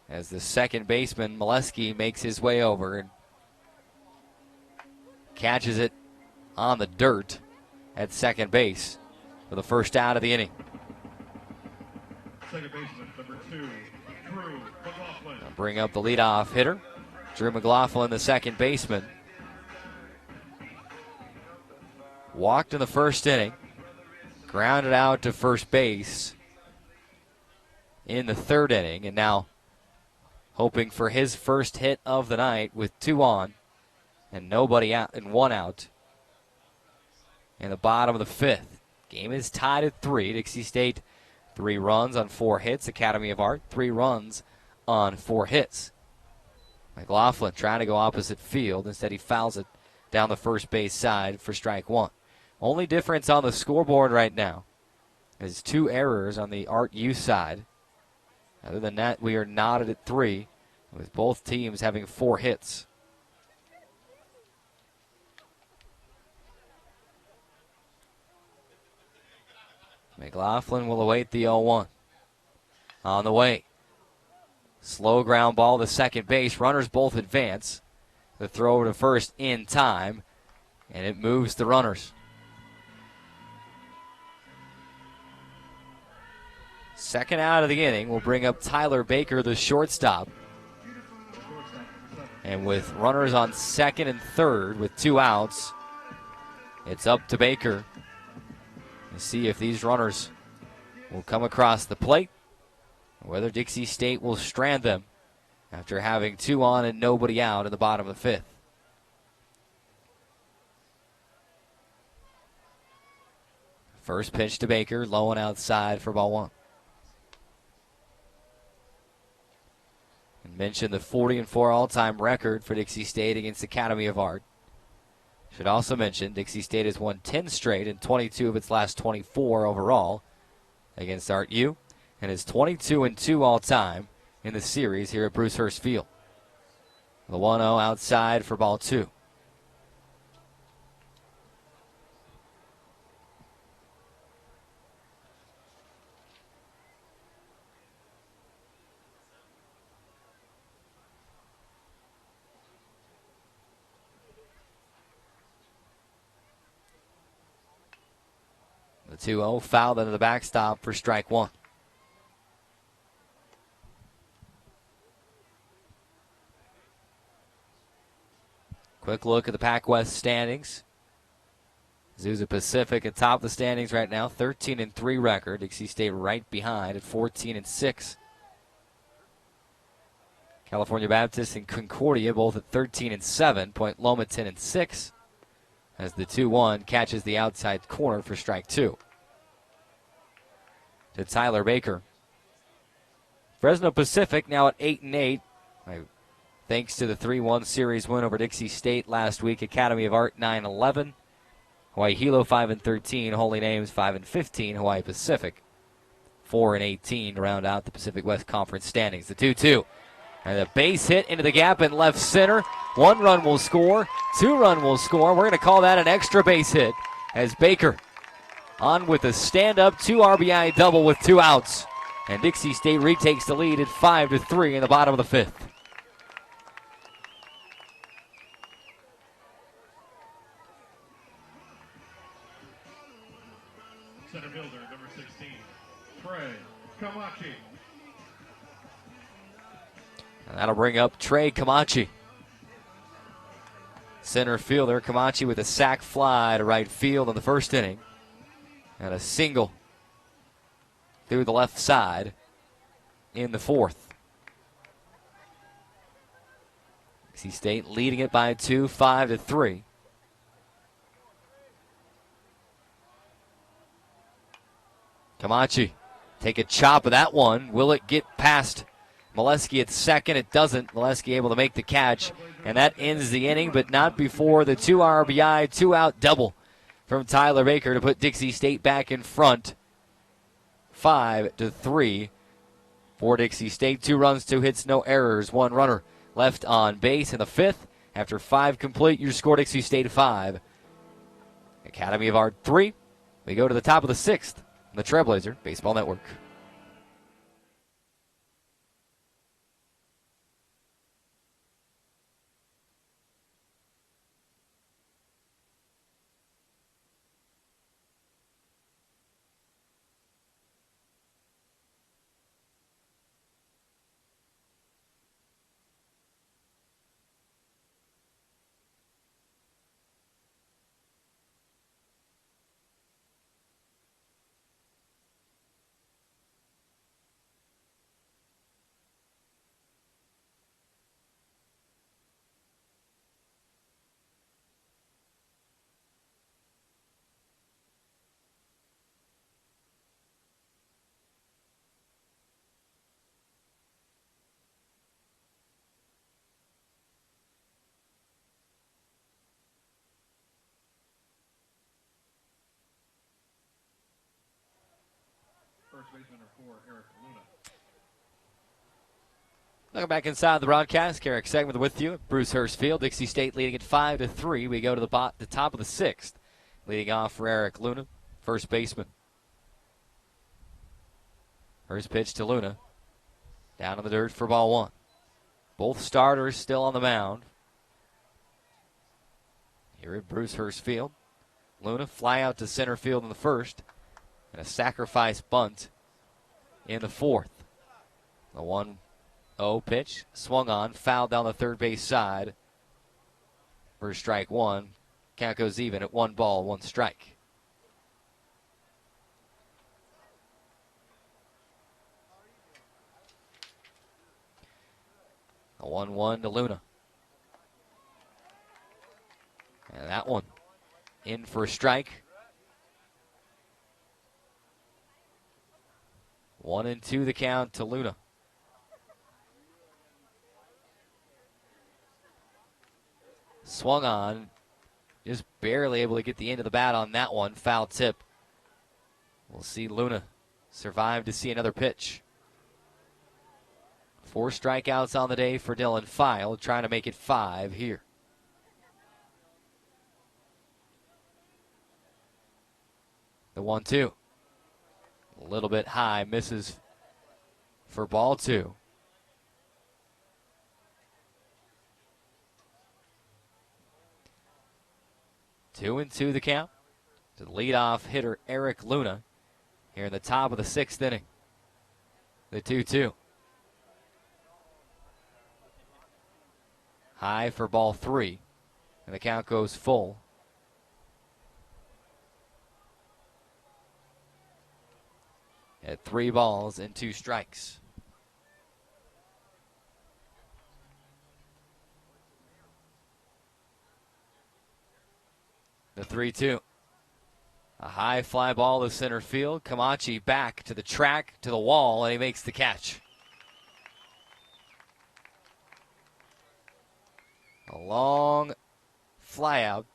As the second baseman, Molesky, makes his way over and catches it on the dirt at second base for the first out of the inning. Second baseman, number 2, Drew McLaughlin. I'll bring up the leadoff hitter, Drew McLaughlin, the second baseman. Walked in the first inning, grounded out to first base in the third inning, and now hoping for his first hit of the night with 2 on and nobody out and 1 out in the bottom of the 5th. Game is tied at 3. Dixie State 3 runs on 4 hits. Academy of Art 3 runs on 4 hits. McLaughlin trying to go opposite field. Instead he fouls it down the first base side for strike 1. Only difference on the scoreboard right now is 2 errors on the Art U side. Other than that, we are knotted at 3, with both teams having 4 hits. McLaughlin will await the 0-1. On the way. Slow ground ball to second base. Runners both advance. The throw to first in time, and it moves the runners. Second out of the inning will bring up Tyler Baker, the shortstop. And with runners on second and third with 2 outs, it's up to Baker to see if these runners will come across the plate or whether Dixie State will strand them after having 2 on and nobody out in the bottom of the 5th. First pitch to Baker, low and outside for ball 1. And mentioned the 40-4 all-time record for Dixie State against Academy of Art. Should also mention Dixie State has won 10 straight and 22 of its last 24 overall against Art U, and is 22-2 all-time in the series here at Bruce Hurst Field. The 1-0 outside for ball 2. The 2-0 fouled into the backstop for strike 1. Quick look at the Pac-West standings. Azusa Pacific at top of the standings right now, 13-3 record. Dixie State right behind at 14-6. California Baptist and Concordia both at 13 and 7. Point Loma 10 and 6. As the 2-1 catches the outside corner for strike 2. To Tyler Baker. Fresno Pacific now at 8 and 8. Thanks to the 3-1 series win over Dixie State last week. Academy of Art 9-11. Hawaii Hilo 5 and 13. Holy Names 5 and 15. Hawaii Pacific 4 and 18 to round out the Pacific West Conference standings. The 2-2. And a base hit into the gap in left center. 1 run will score. 2 run will score. We're going to call that an extra base hit as Baker on with a stand-up 2 RBI double with 2 outs. And Dixie State retakes the lead at 5-3 in the bottom of the 5th. Center fielder, number 16, Trey Camachi. And that'll bring up Trey Camachi. Center fielder, Camachi with a sac fly to right field in the first inning. And a single through the left side in the 4th. Dixie State leading it by 2, 5-3. Camachi take a chop of that one. Will it get past Molesky at second? It doesn't. Molesky able to make the catch, and that ends the inning, but not before the 2 RBI, 2-out double from Tyler Baker to put Dixie State back in front. 5-3 for Dixie State. 2 runs, 2 hits, no errors. 1 runner left on base in the 5th. After 5 complete, your score Dixie State 5. Academy of Art 3. We go to the top of the 6th. The Trailblazer Baseball Network. First baseman number 4, Eric Luna. Welcome back inside the broadcast. Eric Segment with you at Bruce Hurst Field. Dixie State leading at 5-3. We go to the top of the 6th. Leading off for Eric Luna, first baseman. First pitch to Luna. Down in the dirt for ball 1. Both starters still on the mound here at Bruce Hurst Field. Luna fly out to center field in the 1st. And a sacrifice bunt in the 4th. The 1-0 pitch swung on, fouled down the third base side for strike 1. Count goes even at 1 ball, 1 strike. A 1-1 to Luna. And that one in for a strike. 1-2 the count to Luna. Swung on. Just barely able to get the end of the bat on that one. Foul tip. We'll see Luna survive to see another pitch. 4 strikeouts on the day for Dylan File, trying to make it 5 here. The 1-2. A little bit high, misses for ball 2. Two and two the count to the leadoff hitter Eric Luna here in the top of the 6th inning. The 2-2. High for ball 3, and the count goes full. At 3 balls and 2 strikes. The 3-2. A high fly ball to center field. Camachi back to the track, to the wall, and he makes the catch. A long fly out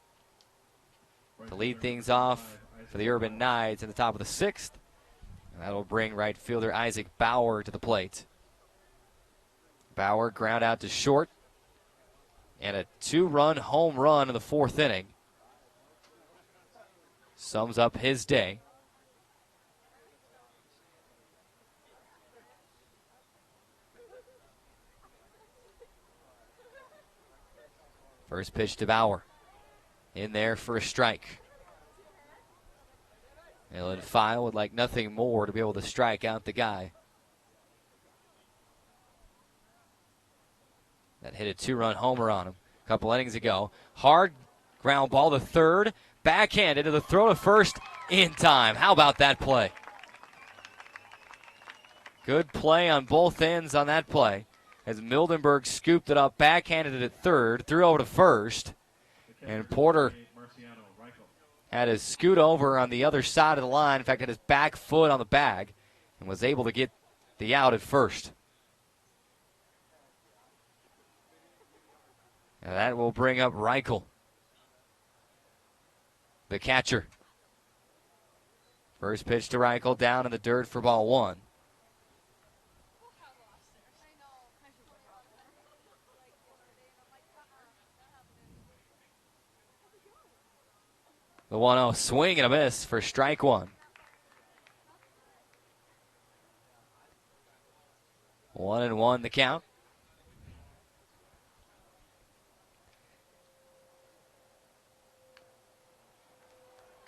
to lead things off for the Urban Knights at the top of the 6th. And that'll bring right fielder Isaac Bauer to the plate. Bauer ground out to short. And a 2-run home run in the 4th inning sums up his day. First pitch to Bauer. In there for a strike. Dylan File would like nothing more to be able to strike out the guy that hit a 2-run homer on him a couple innings ago. Hard ground ball to third. Backhanded to the throw to first in time. How about that play? Good play on both ends on that play, as Mildenberg scooped it up, backhanded it at third, threw over to first, and Porter had to scoot over on the other side of the line. In fact, had his back foot on the bag and was able to get the out at first. And that will bring up Reichel, the catcher. First pitch to Reichel, down in the dirt for ball 1. The 1-0 swing and a miss for strike 1. 1-1 the count.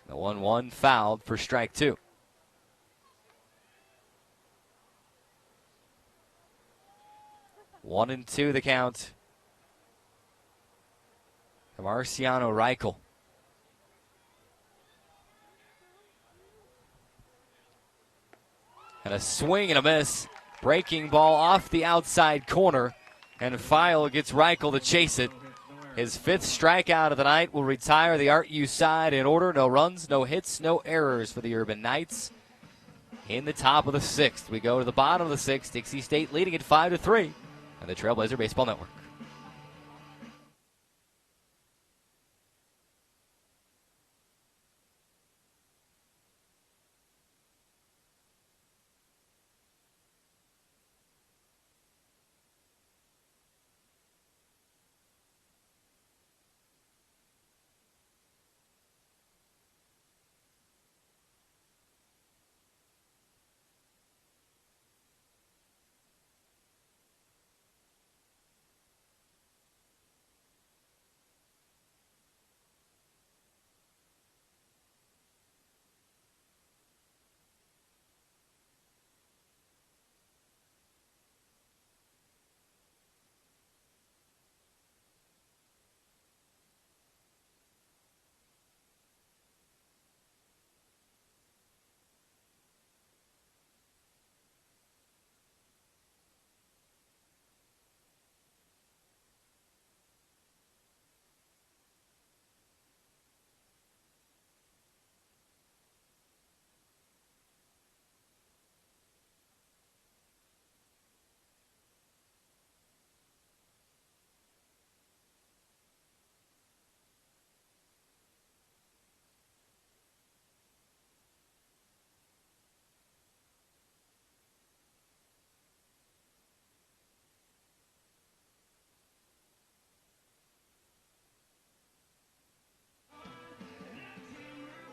The 1-1 fouled for strike 2. One and two the count. Marciano Reichel. And a swing and a miss. Breaking ball off the outside corner. And File gets Reichel to chase it. His 5th strikeout of the night will retire the Art U side in order. No runs, no hits, no errors for the Urban Knights. In the top of the 6th, we go to the bottom of the 6th. Dixie State leading it 5-3 on the Trailblazer Baseball Network.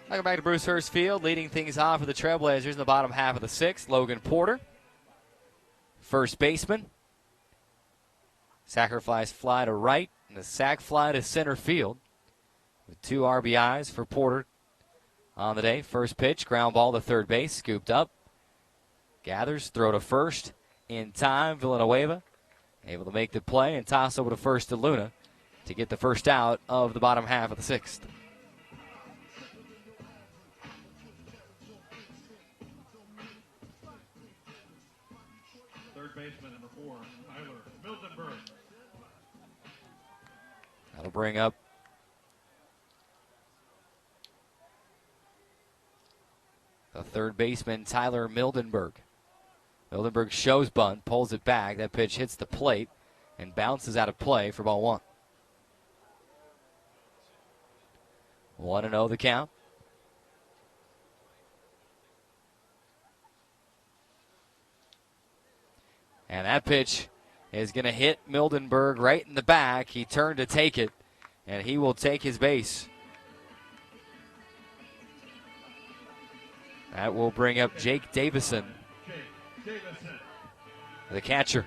Welcome back to Bruce Hurst Field. Leading things off for the Trailblazers in the bottom half of the 6th, Logan Porter, first baseman. Sacrifice fly to right and a sac fly to center field. With 2 RBIs for Porter on the day. First pitch, ground ball to third base, scooped up. Gathers, throw to first in time. Villanueva able to make the play and toss over to first to Luna to get the first out of the bottom half of the 6th. Baseman number 4, Tyler Mildenberg. That'll bring up baseman Tyler Mildenberg. Mildenberg shows bunt, pulls it back. That pitch hits the plate and bounces out of play for ball one. 1-0 the count. And that pitch is going to hit Mildenberg right in the back. He turned to take it, and he will take his base. That will bring up Jake Davison, the catcher.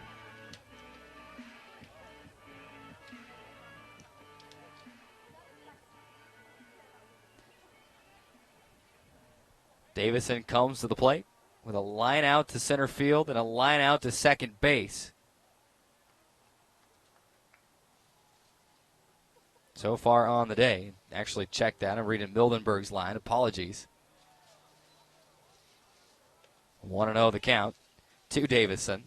Davison comes to the plate with a line out to center field and a line out to second base. So far on the day, actually checked that. I'm reading Mildenberg's line. Apologies. 1-0 the count to Davison.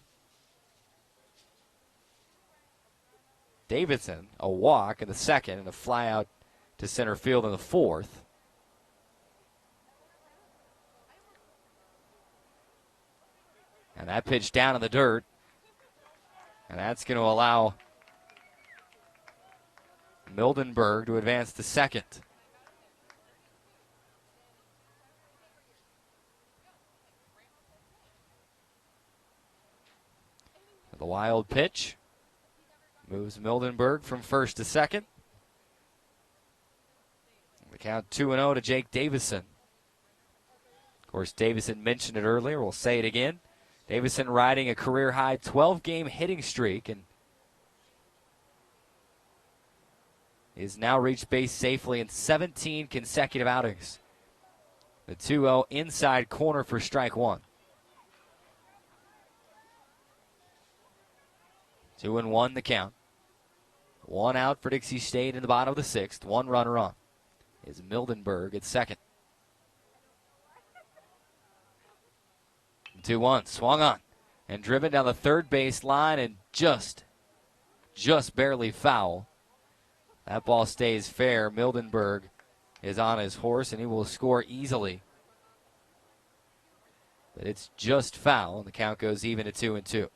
Davison, a walk in the second and a fly out to center field in the fourth. And that pitch down in the dirt. And that's going to allow Mildenberg to advance to second. The wild pitch moves Mildenberg from first to second. The count 2-0 to Jake Davison. Of course, Davison mentioned it earlier. We'll say it again. Davison riding a career-high 12-game hitting streak and is now reached base safely in 17 consecutive outings. The 2-0 inside corner for strike one. 2-1 the count. One out for Dixie State in the bottom of the sixth. One runner on is Mildenberg at second. 2-1, swung on and driven down the third base line and just barely foul. That ball stays fair. Mildenberg is on his horse and he will score easily. But it's just foul and the count goes even at 2-2.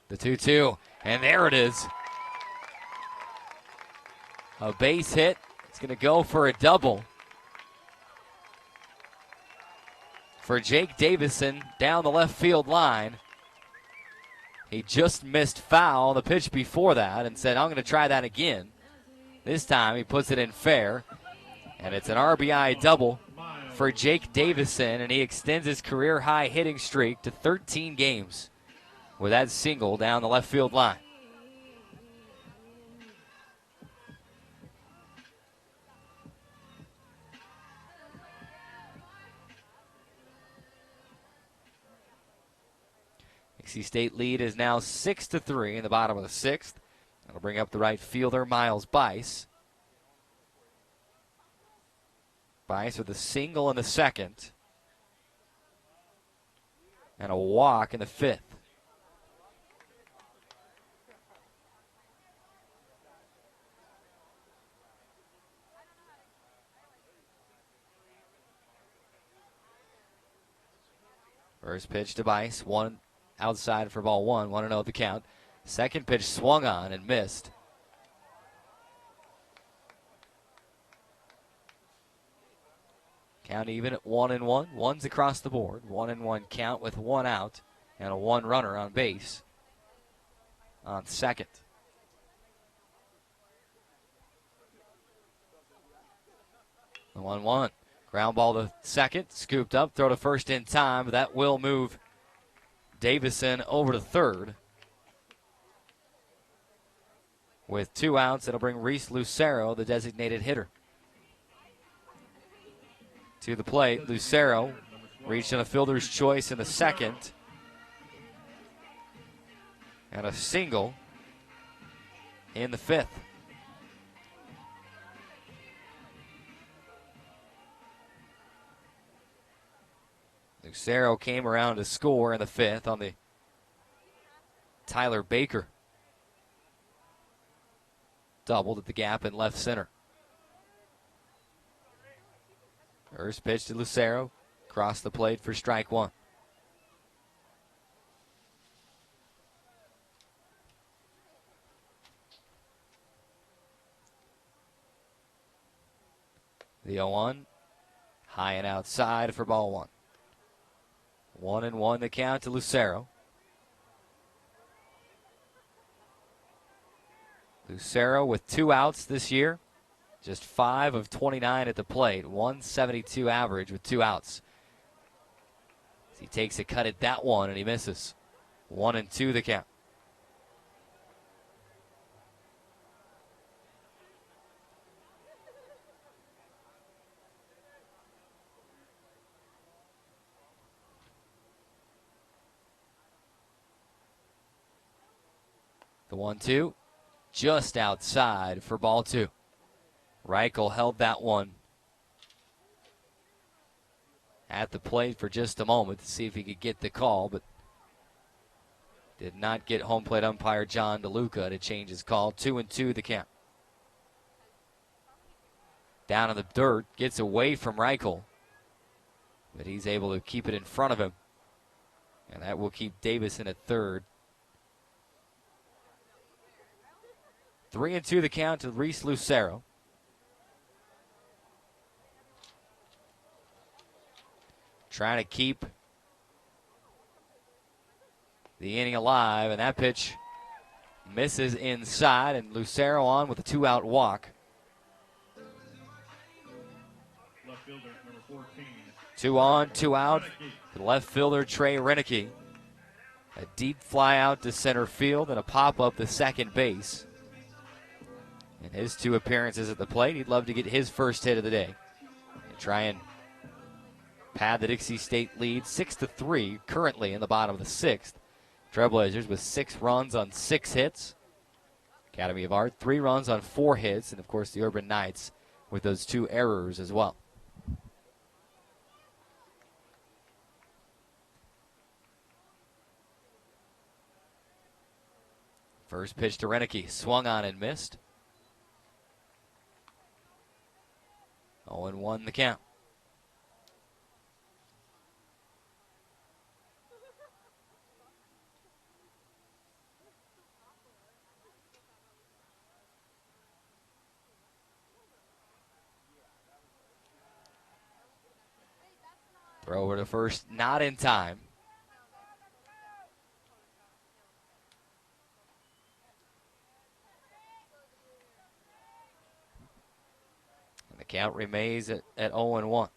The 2-2, and there it is. A base hit. It's going to go for a double for Jake Davison down the left field line. He just missed foul the pitch before that and said, I'm going to try that again. This time he puts it in fair, and it's an RBI double for Jake Davison, and he extends his career-high hitting streak to 13 games. With that single down the left field line. Dixie State lead is now 6-3 in the bottom of the sixth. That'll bring up the right fielder, Miles Bice. Bice with a single in the second. And a walk in the fifth. First pitch to Bice, one outside for ball one, 1-0 the count. Second pitch swung on and missed. Count even at 1-1. One's across the board. 1-1 count with one out and a one runner on base on second. The 1-1. Ground ball to second, scooped up, throw to first in time, but that will move Davison over to third. With two outs, it'll bring Reese Lucero, the designated hitter, to the plate. Lucero reaching a fielder's choice in the second. And a single in the fifth. Lucero came around to score in the 5th on the Tyler Baker. Doubled at the gap in left center. First pitch to Lucero. Across the plate for strike 1. The 0-1. High and outside for ball 1. 1-1 the count to Lucero. Lucero with 2 outs this year. Just 5 of 29 at the plate. 172 average with 2 outs. He takes a cut at that one and he misses. 1-2 the count. The 1-2 just outside for ball 2. Reichel held that one at the plate for just a moment to see if he could get the call, but did not get home plate umpire John DeLuca to change his call. 2-2 the count. Down in the dirt, gets away from Reichel, but he's able to keep it in front of him, and that will keep Davison at third. 3-2 the count to Reese Lucero. Trying to keep the inning alive, and that pitch misses inside, and Lucero on with a 2-out walk. Left fielder, number 14. 2 on, 2 out. The left fielder, Trey Renicky. A deep fly out to center field and a pop-up to second base. In his 2 appearances at the plate, he'd love to get his first hit of the day and try and pad the Dixie State lead 6-3, currently in the bottom of the 6th. Trailblazers with 6 runs on 6 hits. Academy of Art, 3 runs on 4 hits, and of course the Urban Knights with those 2 errors as well. First pitch to Renicky, swung on and missed. 0-1 the count. Throw over to first, not in time. And the count remains at 0-1.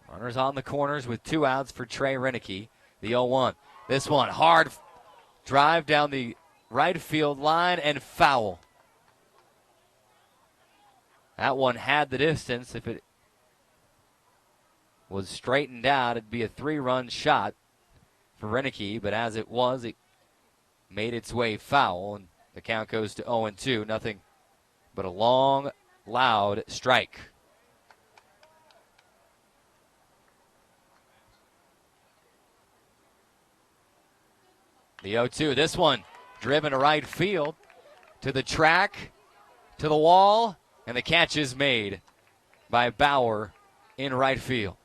Runners on the corners with 2 outs for Trey Renicky. The 0-1. This one, hard drive down the right field line and foul. That one had the distance. If it was straightened out, it'd be a 3-run shot for Renicky, but as it was, it made its way foul, and the count goes to 0-2. Nothing but a long, loud strike. The 0-2, this one driven to right field, to the track, to the wall, and the catch is made by Bauer in right field.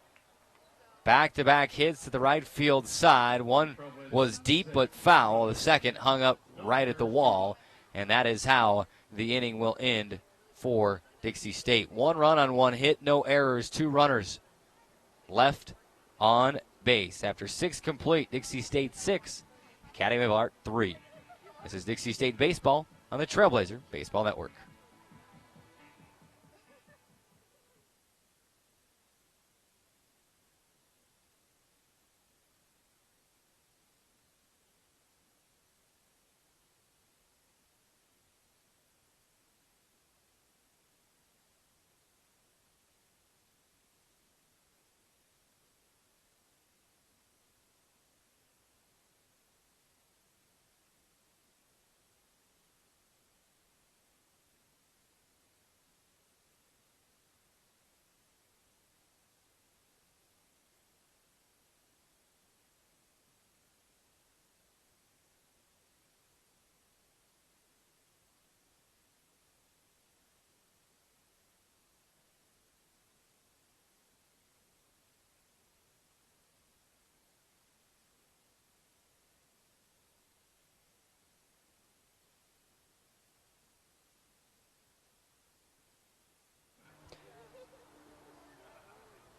Back-to-back hits to the right field side. One was deep but foul. The second hung up right at the wall. And that is how the inning will end for Dixie State. 1 run on 1 hit, no errors, 2 runners left on base. After 6 complete, Dixie State 6, Academy of Art 3. This is Dixie State Baseball on the Trailblazer Baseball Network.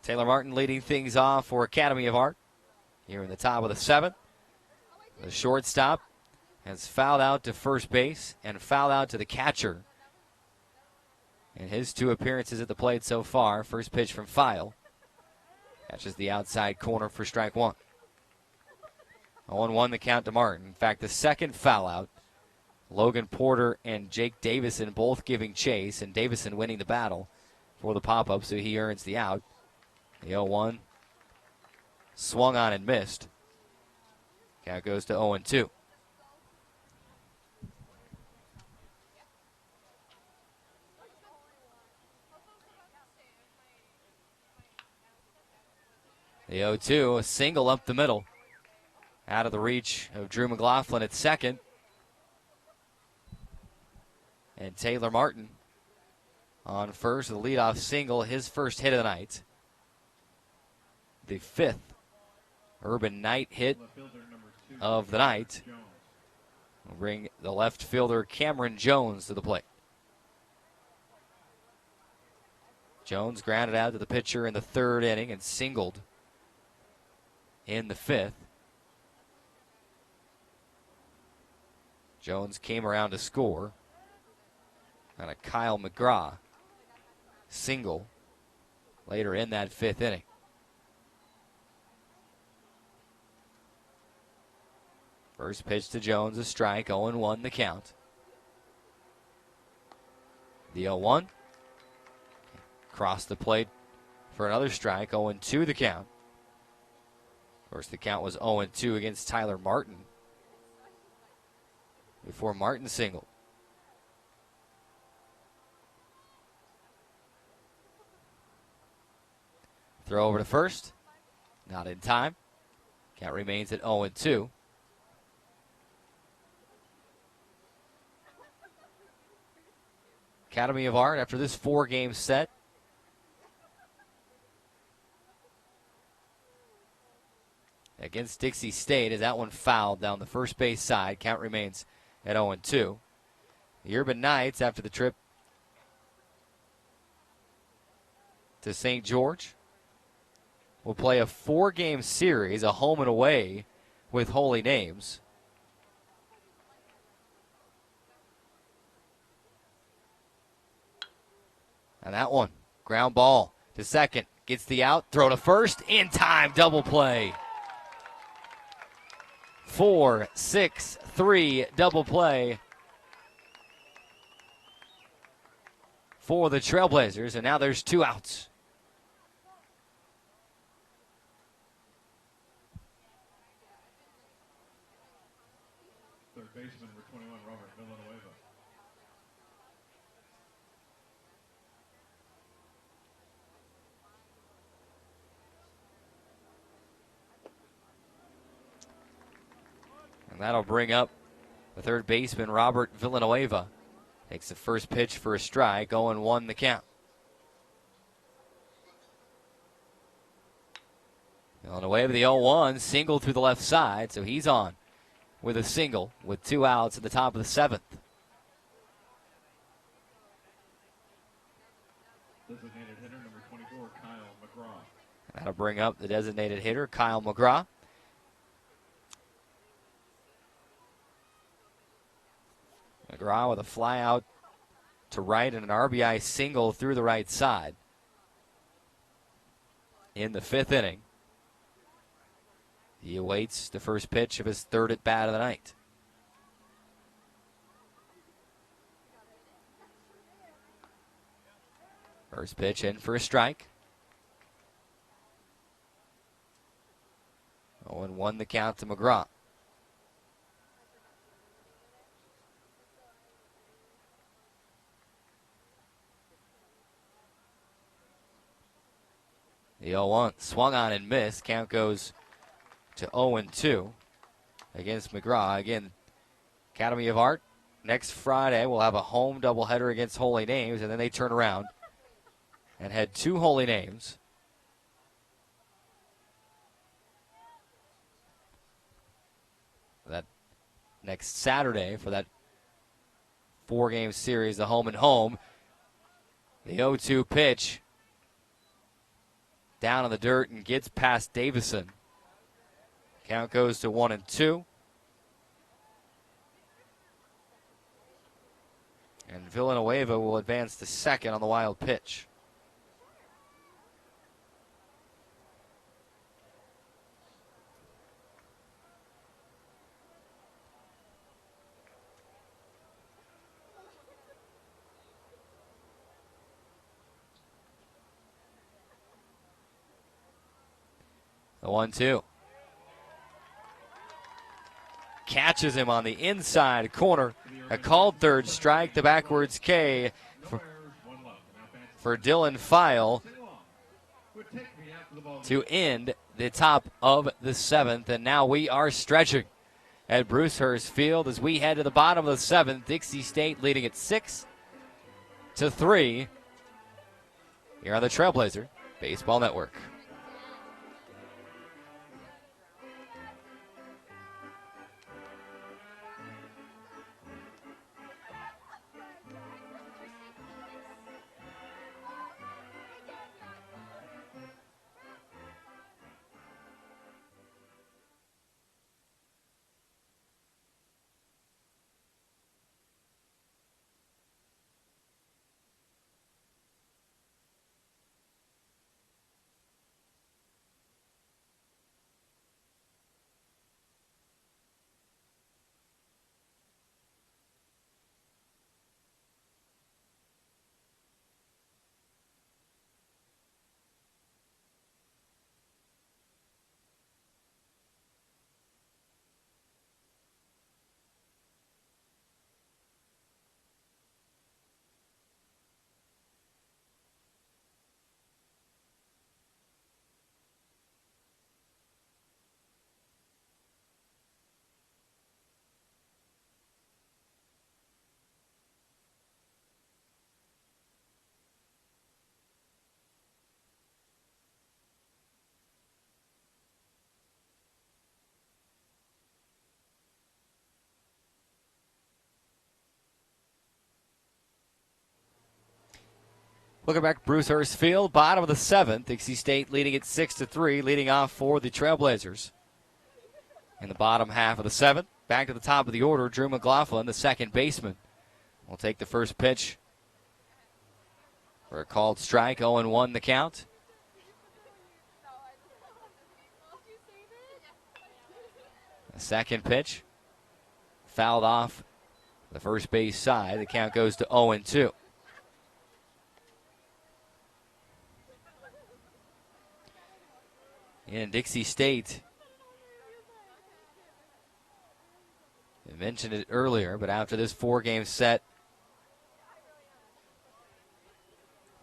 Taylor Martin leading things off for Academy of Art here in the top of the 7th. The shortstop has fouled out to first base and fouled out to the catcher in his 2 appearances at the plate so far. First pitch from File. Catches the outside corner for strike 1. 0-1 the count to Martin. In fact, the second foul out, Logan Porter and Jake Davison both giving chase, and Davison winning the battle for the pop-up, so he earns the out. The 0-1 swung on and missed. Count goes to 0-2. The 0-2, a single up the middle. Out of the reach of Drew McLaughlin at second. And Taylor Martin on first, the leadoff single, his first hit of the night. The 5th Urban Knight hit of the night. We'll bring the left fielder Cameron Jones to the plate. Jones grounded out to the pitcher in the 3rd inning and singled in the 5th. Jones came around to score on a Kyle McGraw single later in that 5th inning. First pitch to Jones, a strike, 0-1 the count. The 0-1. Crossed the plate for another strike, 0-2 the count. Of course, the count was 0-2 against Tyler Martin before Martin singled. Throw over to first. Not in time. Count remains at 0-2. Academy of Art, after this 4-game set, against Dixie State, as that one fouled down the first base side. Count remains at 0-2. The Urban Knights, after the trip to St. George, will play a 4-game series, a home and away, with Holy Names. And that one, ground ball to second, gets the out, throw to first, in time, double play. 4-6-3 double play for the Trailblazers, and now there's 2 outs. Third baseman, number 21, Robert Villanueva. And that'll bring up the third baseman, Robert Villanueva. Takes the first pitch for a strike, 0-1 the count. Villanueva, the 0-1, single through the left side, so he's on with a single with 2 outs at the top of the 7th. Designated hitter, number 24, Kyle McGraw. That'll bring up the designated hitter, Kyle McGraw. McGraw with a fly out to right and an RBI single through the right side in the 5th inning. He awaits the first pitch of his 3rd at bat of the night. First pitch in for a strike. 0-1 the count to McGraw. The 0-1 swung on and missed. Count goes to 0-2 against McGraw. Again, Academy of Art, next Friday we'll have a home doubleheader against Holy Names, and then they turn around and head to Holy Names. That next Saturday for that 4-game series, the home and home. The 0-2 pitch down in the dirt and gets past Davison. Count goes to 1-2. And Villanueva will advance to second on the wild pitch. The 1-2. Catches him on the inside corner. A called third strike, the backwards K for Dylan File to end the top of the seventh. And now we are stretching at Brucehurst Field as we head to the bottom of the seventh. Dixie State leading at 6-3 here on the Trailblazer Baseball Network. Welcome back, Brucehurst Field, bottom of the seventh. Dixie State leading at 6-3, leading off for the Trailblazers. In the bottom half of the seventh, back to the top of the order, Drew McLaughlin, the second baseman, will take the first pitch for a called strike. 0-1 the count. The second pitch fouled off the first base side. The count goes to 0-2. In Dixie State, I mentioned it earlier, but after this 4-game set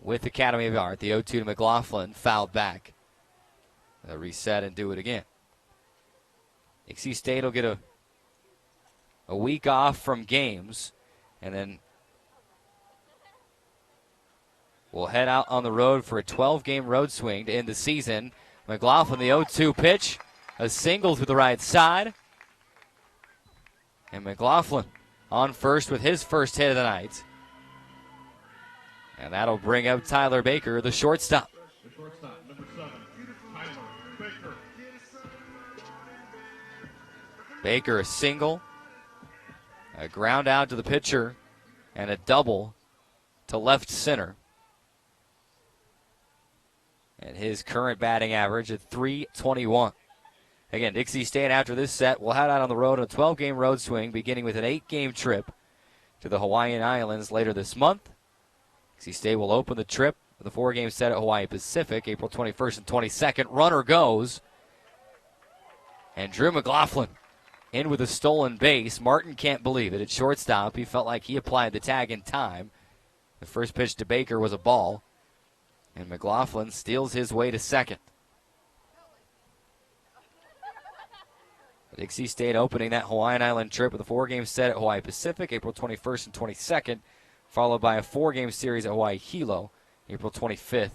with Academy of Art, the 0-2 to McLaughlin, fouled back. They'll reset and do it again. Dixie State will get a week off from games, and then we'll head out on the road for a 12-game road swing to end the season. McLaughlin, the 0-2 pitch, a single to the right side. And McLaughlin on first with his first hit of the night. And that'll bring up Tyler Baker, the shortstop. The shortstop, number 7, Tyler Baker. Baker, a single, a ground out to the pitcher, and a double to left center. And his current batting average at .321. Again, Dixie State after this set will head out on the road on a 12-game road swing, beginning with an 8-game trip to the Hawaiian Islands later this month. Dixie State will open the trip with a 4-game set at Hawaii Pacific, April 21st and 22nd. Runner goes. And Drew McLaughlin in with a stolen base. Martin can't believe it. At shortstop, he felt like he applied the tag in time. The first pitch to Baker was a ball. And McLaughlin steals his way to second. Dixie State opening that Hawaiian Island trip with a 4-game set at Hawaii Pacific, April 21st and 22nd, followed by a 4-game series at Hawaii Hilo, April 25th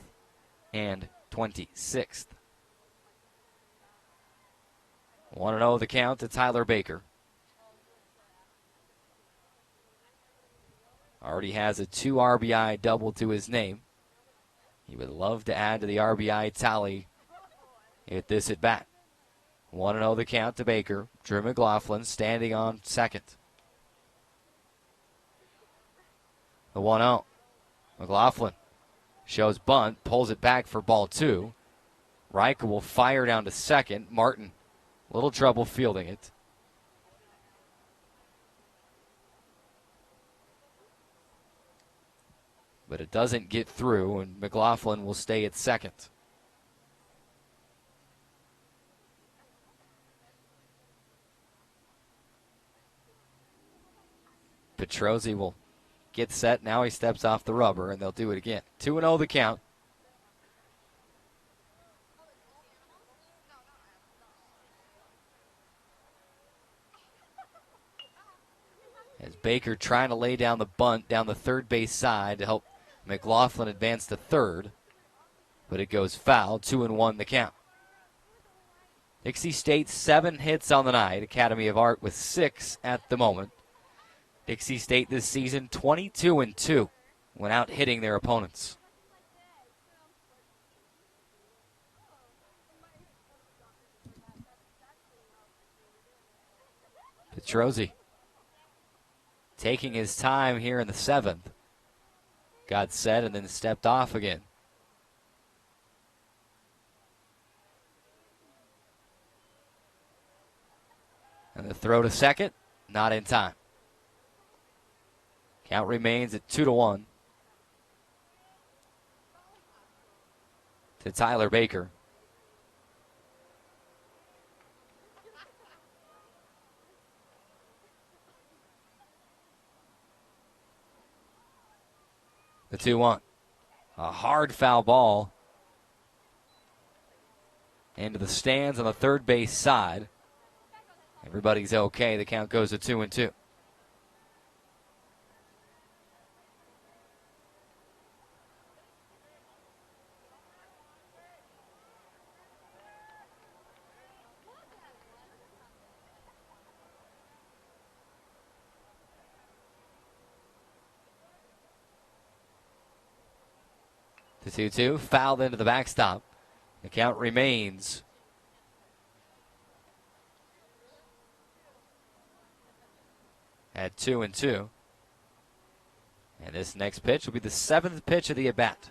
and 26th. 1-0 the count to Tyler Baker. Already has a 2 RBI double to his name. He would love to add to the RBI tally at this at bat. 1-0 the count to Baker. Drew McLaughlin standing on second. The 1-0. McLaughlin shows bunt, pulls it back for ball 2. Riker will fire down to second. Martin, little trouble fielding it. But it doesn't get through, and McLaughlin will stay at second. Petrozzi will get set. Now he steps off the rubber, and they'll do it again. 2-0 the count. As Baker trying to lay down the bunt down the third base side to help McLaughlin advance to third. But it goes foul. 2-1 the count. Dixie State 7 hits on the night. Academy of Art with 6 at the moment. Dixie State this season 22-2 when out hitting their opponents. Petrozzi taking his time here in the 7th. Got set and then stepped off again. And the throw to second, not in time. Count remains at 2-1 to Tyler Baker. The 2-1. A hard foul ball into the stands on the third base side. Everybody's okay. The count goes to 2-2. The 2-2, fouled into the backstop. The count remains at 2-2. And this next pitch will be the 7th pitch of the at-bat.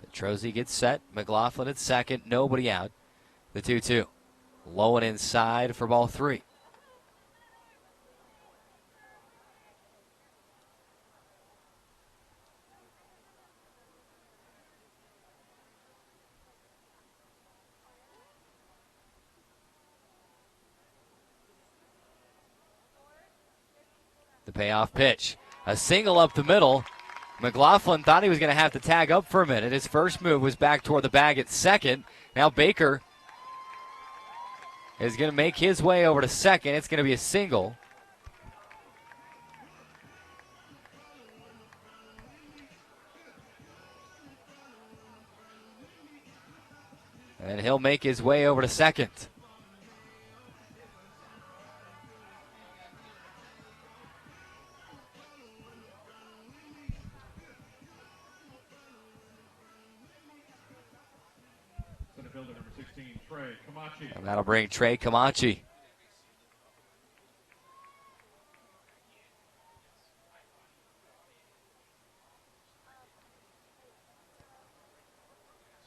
Petrozzi gets set. McLaughlin at second. Nobody out. The 2-2. Low and inside for ball 3. The payoff pitch. A single up the middle. McLaughlin thought he was going to have to tag up for a minute. His first move was back toward the bag at second. Now Baker is going to make his way over to second. It's going to be a single. And he'll make his way over to second. And that'll bring Trey Camachi.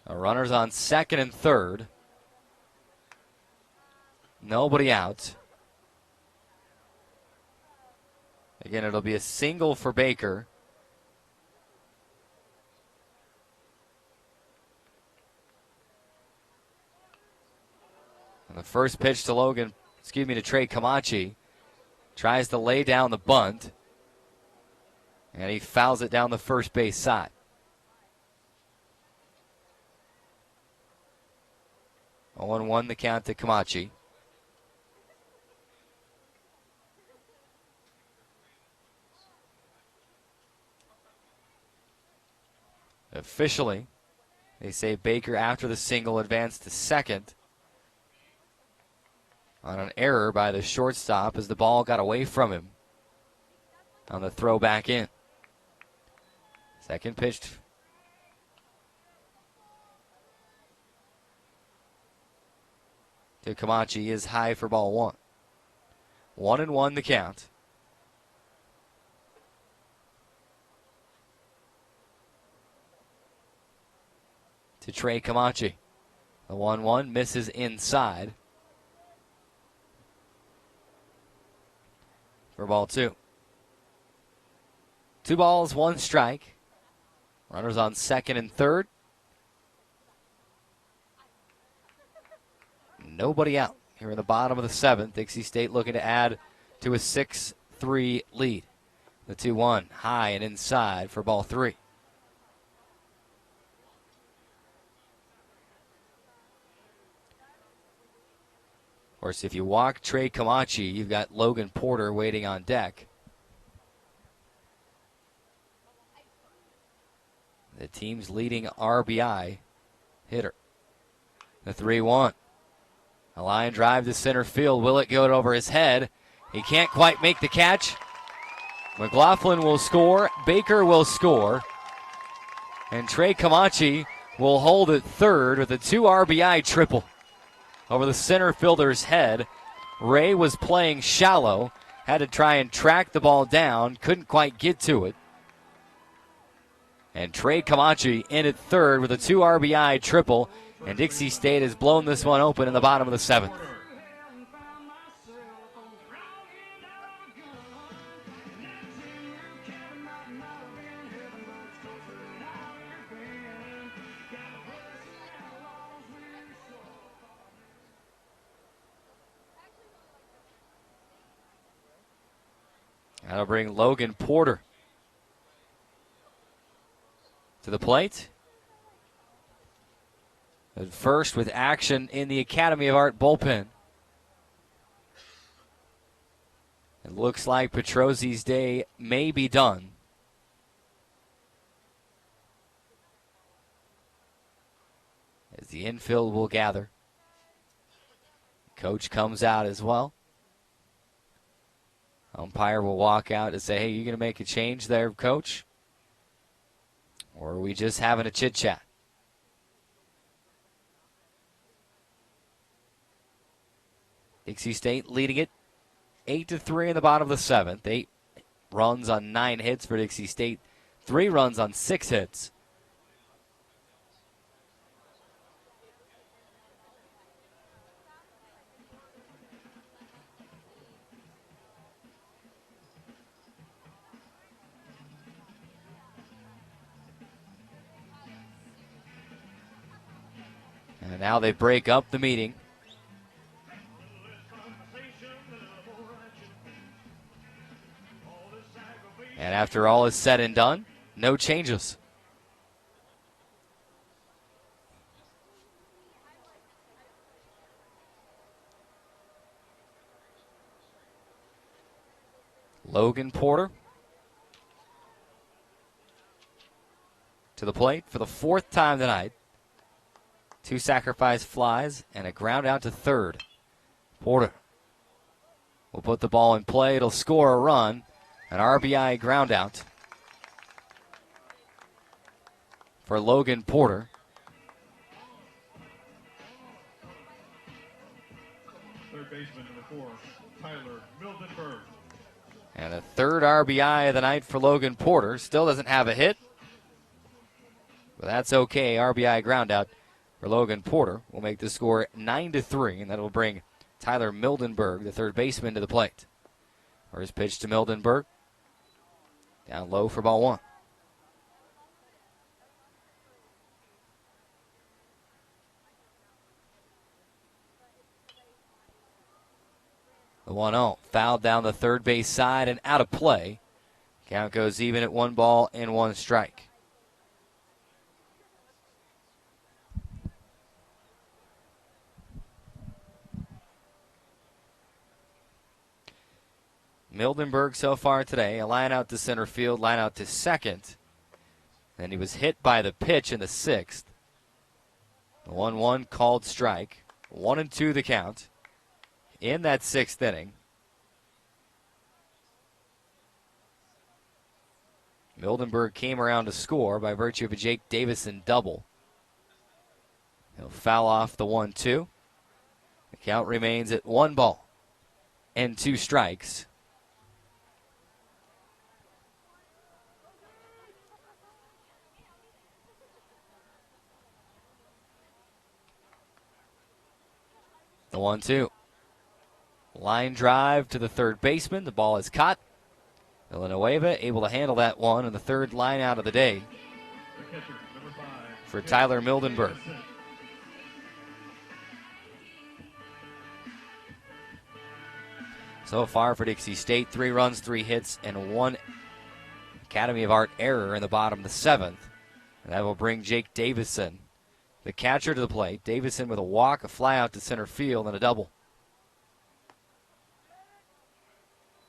Runners on second and third. Nobody out. Again, it'll be a single for Baker. And the first pitch to Trey Camachi. Tries to lay down the bunt. And he fouls it down the first base side. Oh, 0-1 the count to Camachi. Officially, they say Baker, after the single, advanced to second on an error by the shortstop as the ball got away from him. on the throw back in. Second pitch to Camachi is high for ball one. 1-1 the count. To Trey Camachi. The 1-1 misses inside. For ball two. 2 balls, 1 strike. Runners on second and third. Nobody out here in the bottom of the 7th. Dixie State looking to add to a 6-3 lead. The 2-1 high and inside for ball 3. Of course, if you walk Trey Camachi, you've got Logan Porter waiting on deck. The team's leading RBI hitter. The 3-1. A line drive to center field. Will it go over his head? He can't quite make the catch. McLaughlin will score. Baker will score. And Trey Camachi will hold at third with a 2 RBI triple over the center fielder's head. Ray was playing shallow, had to try and track the ball down, couldn't quite get to it. And Trey Camachi in at third with a 2 RBI triple, and Dixie State has blown this one open in the bottom of the 7th. That'll bring Logan Porter to the plate. At first with action in the Academy of Art bullpen. It looks like Petrosi's day may be done. As the infield will gather. Coach comes out as well. Umpire will walk out and say, hey, you going to make a change there, Coach? Or are we just having a chit-chat? Dixie State leading it 8-3 in the bottom of the 7th. 8 runs on 9 hits for Dixie State. 3 runs on 6 hits. And now they break up the meeting. And after all is said and done, no changes. Logan Porter to the plate for the 4th time tonight. 2 sacrifice flies and a ground out to third. Porter will put the ball in play. It'll score a run. An RBI ground out for Logan Porter. Third baseman number 4, Tyler Mildenberg. And the 3rd RBI of the night for Logan Porter. Still doesn't have a hit, but that's okay. RBI ground out for Logan Porter will make the score 9-3, and that will bring Tyler Mildenberg, the 3rd baseman, to the plate. First pitch to Mildenberg. Down low for ball 1. The 1-0 fouled down the third base side and out of play. Count goes even at 1 ball and 1 strike. Mildenberg so far today, a line out to center field, line out to second. Then he was hit by the pitch in the 6th. The 1-1 called strike. 1-2 the count in that 6th inning. Mildenberg came around to score by virtue of a Jake Davison double. He'll foul off the 1-2. The count remains at 1 ball and 2 strikes. The 1-2. Line drive to the third baseman. The ball is caught. Villanueva able to handle that one, and the third line out of the day for Tyler Mildenberg. So far for Dixie State, 3 runs, 3 hits, and 1 Academy of Art error in the bottom of the 7th. And that will bring Jake Davison, the catcher, to the plate. Davison with a walk, a fly out to center field, and a double.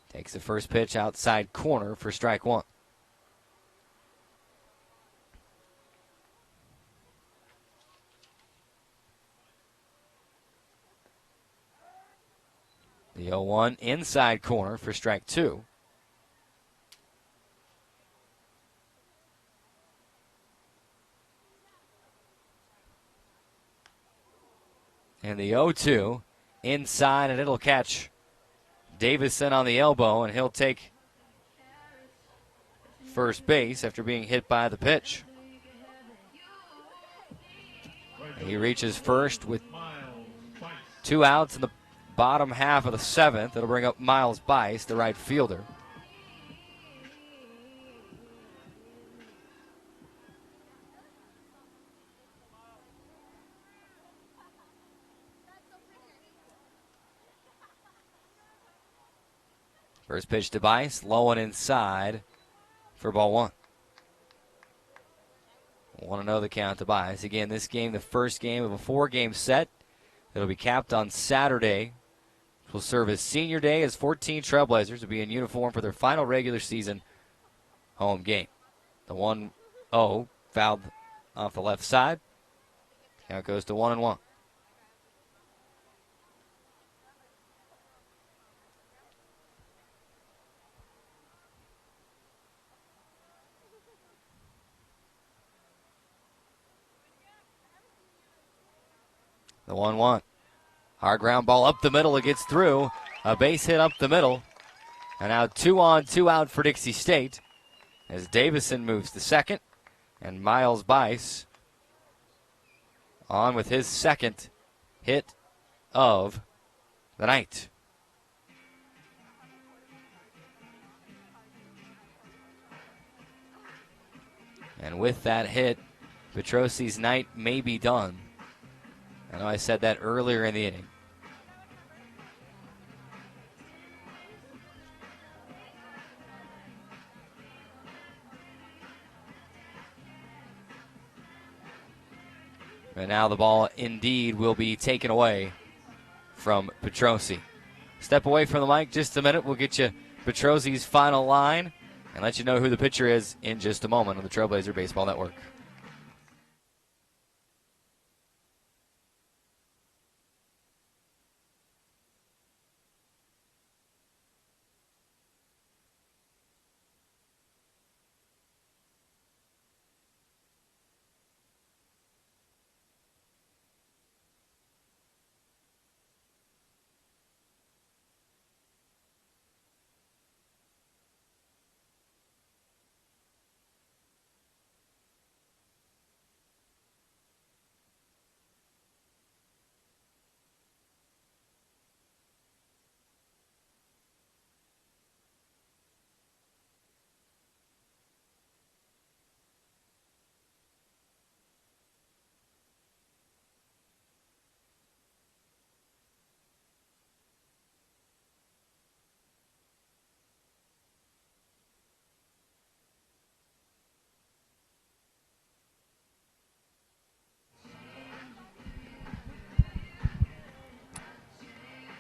Takes the first pitch outside corner for strike 1. The 0-1 inside corner for strike 2. And the 0-2 inside, and it'll catch Davison on the elbow, and he'll take first base after being hit by the pitch. He reaches first with 2 outs in the bottom half of the 7th. It'll bring up Miles Bice, the right fielder. First pitch to Bice, low and inside for ball 1. Want to know the count to Bice. Again, this game, the first game of a 4-game set. It'll be capped on Saturday. It will serve as senior day as 14 Trailblazers will be in uniform for their final regular season home game. The 1-0 fouled off the left side. Count goes to 1-1. The 1-1. Hard ground ball up the middle. It gets through. A base hit up the middle. And now 2 on, 2 out for Dixie State as Davison moves to second. And Miles Bice on with his second hit of the night. And with that hit, Petrosi's night may be done. I know I said that earlier in the inning. And now the ball indeed will be taken away from Petrosi. Step away from the mic just a minute. We'll get you Petrosi's final line and let you know who the pitcher is in just a moment on the Trailblazer Baseball Network.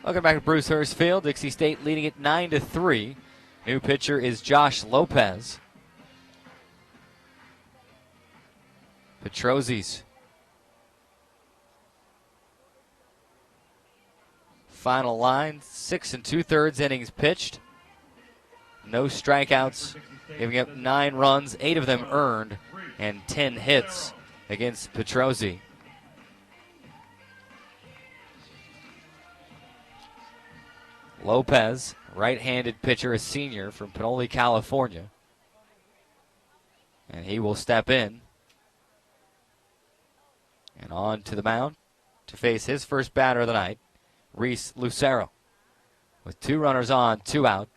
Welcome back to Bruce Hurst Field. Dixie State leading it 9-3. New pitcher is Josh Lopez. Petrosi's final line, 6 2/3 innings pitched. no strikeouts, giving up 9 runs, 8 of them earned, and 10 hits against Petrosi. Lopez, right-handed pitcher, a senior from Pinole, California. And he will step in and on to the mound to face his first batter of the night, Reese Lucero. With 2 runners on, 2 out.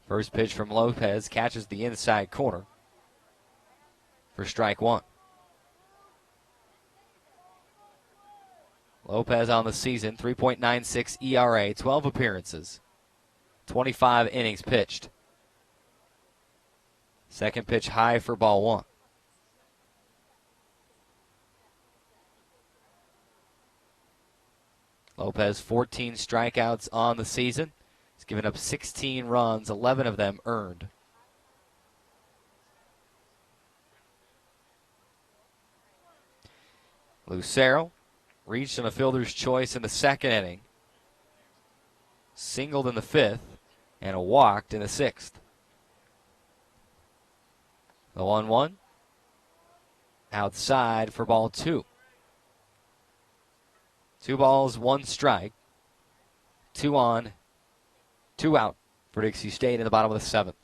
First pitch from Lopez catches the inside corner for strike 1. Lopez on the season, 3.96 ERA, 12 appearances, 25 innings pitched. Second pitch high for ball 1. Lopez, 14 strikeouts on the season. He's given up 16 runs, 11 of them earned. Lucero reached on a fielder's choice in the second inning, singled in the 5th, and a walked in the 6th. The 1-1 outside for ball 2. 2 balls, 1 strike. 2 on, 2 out for Dixie State in the bottom of the 7th.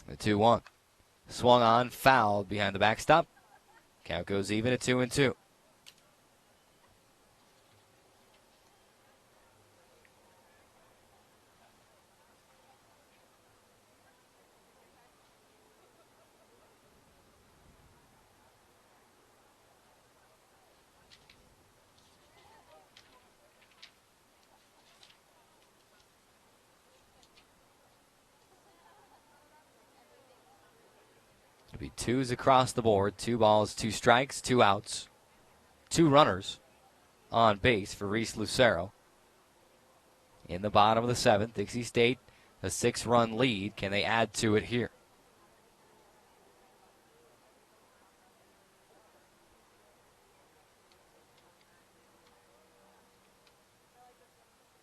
The 2-1. Swung on, fouled behind the backstop. Count goes even at 2-2. It'll be 2s across the board. 2 balls, 2 strikes, 2 outs. 2 runners on base for Reese Lucero. In the bottom of the 7th, Dixie State, a 6-run lead. Can they add to it here?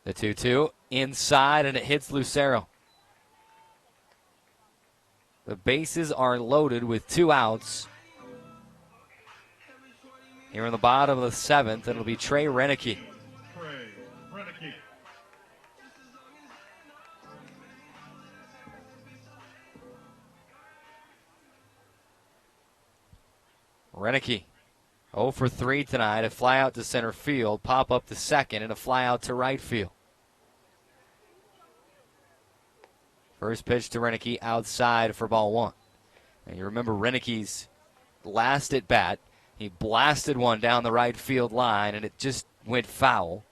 The 2-2 inside, and it hits Lucero. The bases are loaded with 2 outs. Here in the bottom of the 7th, it'll be Trey Renicky. Renicky 0 for 3 tonight. A fly out to center field, pop up to second, and a fly out to right field. First pitch to Renicky outside for ball 1. And you remember Renicky's last at bat. He blasted one down the right field line, and it just went foul.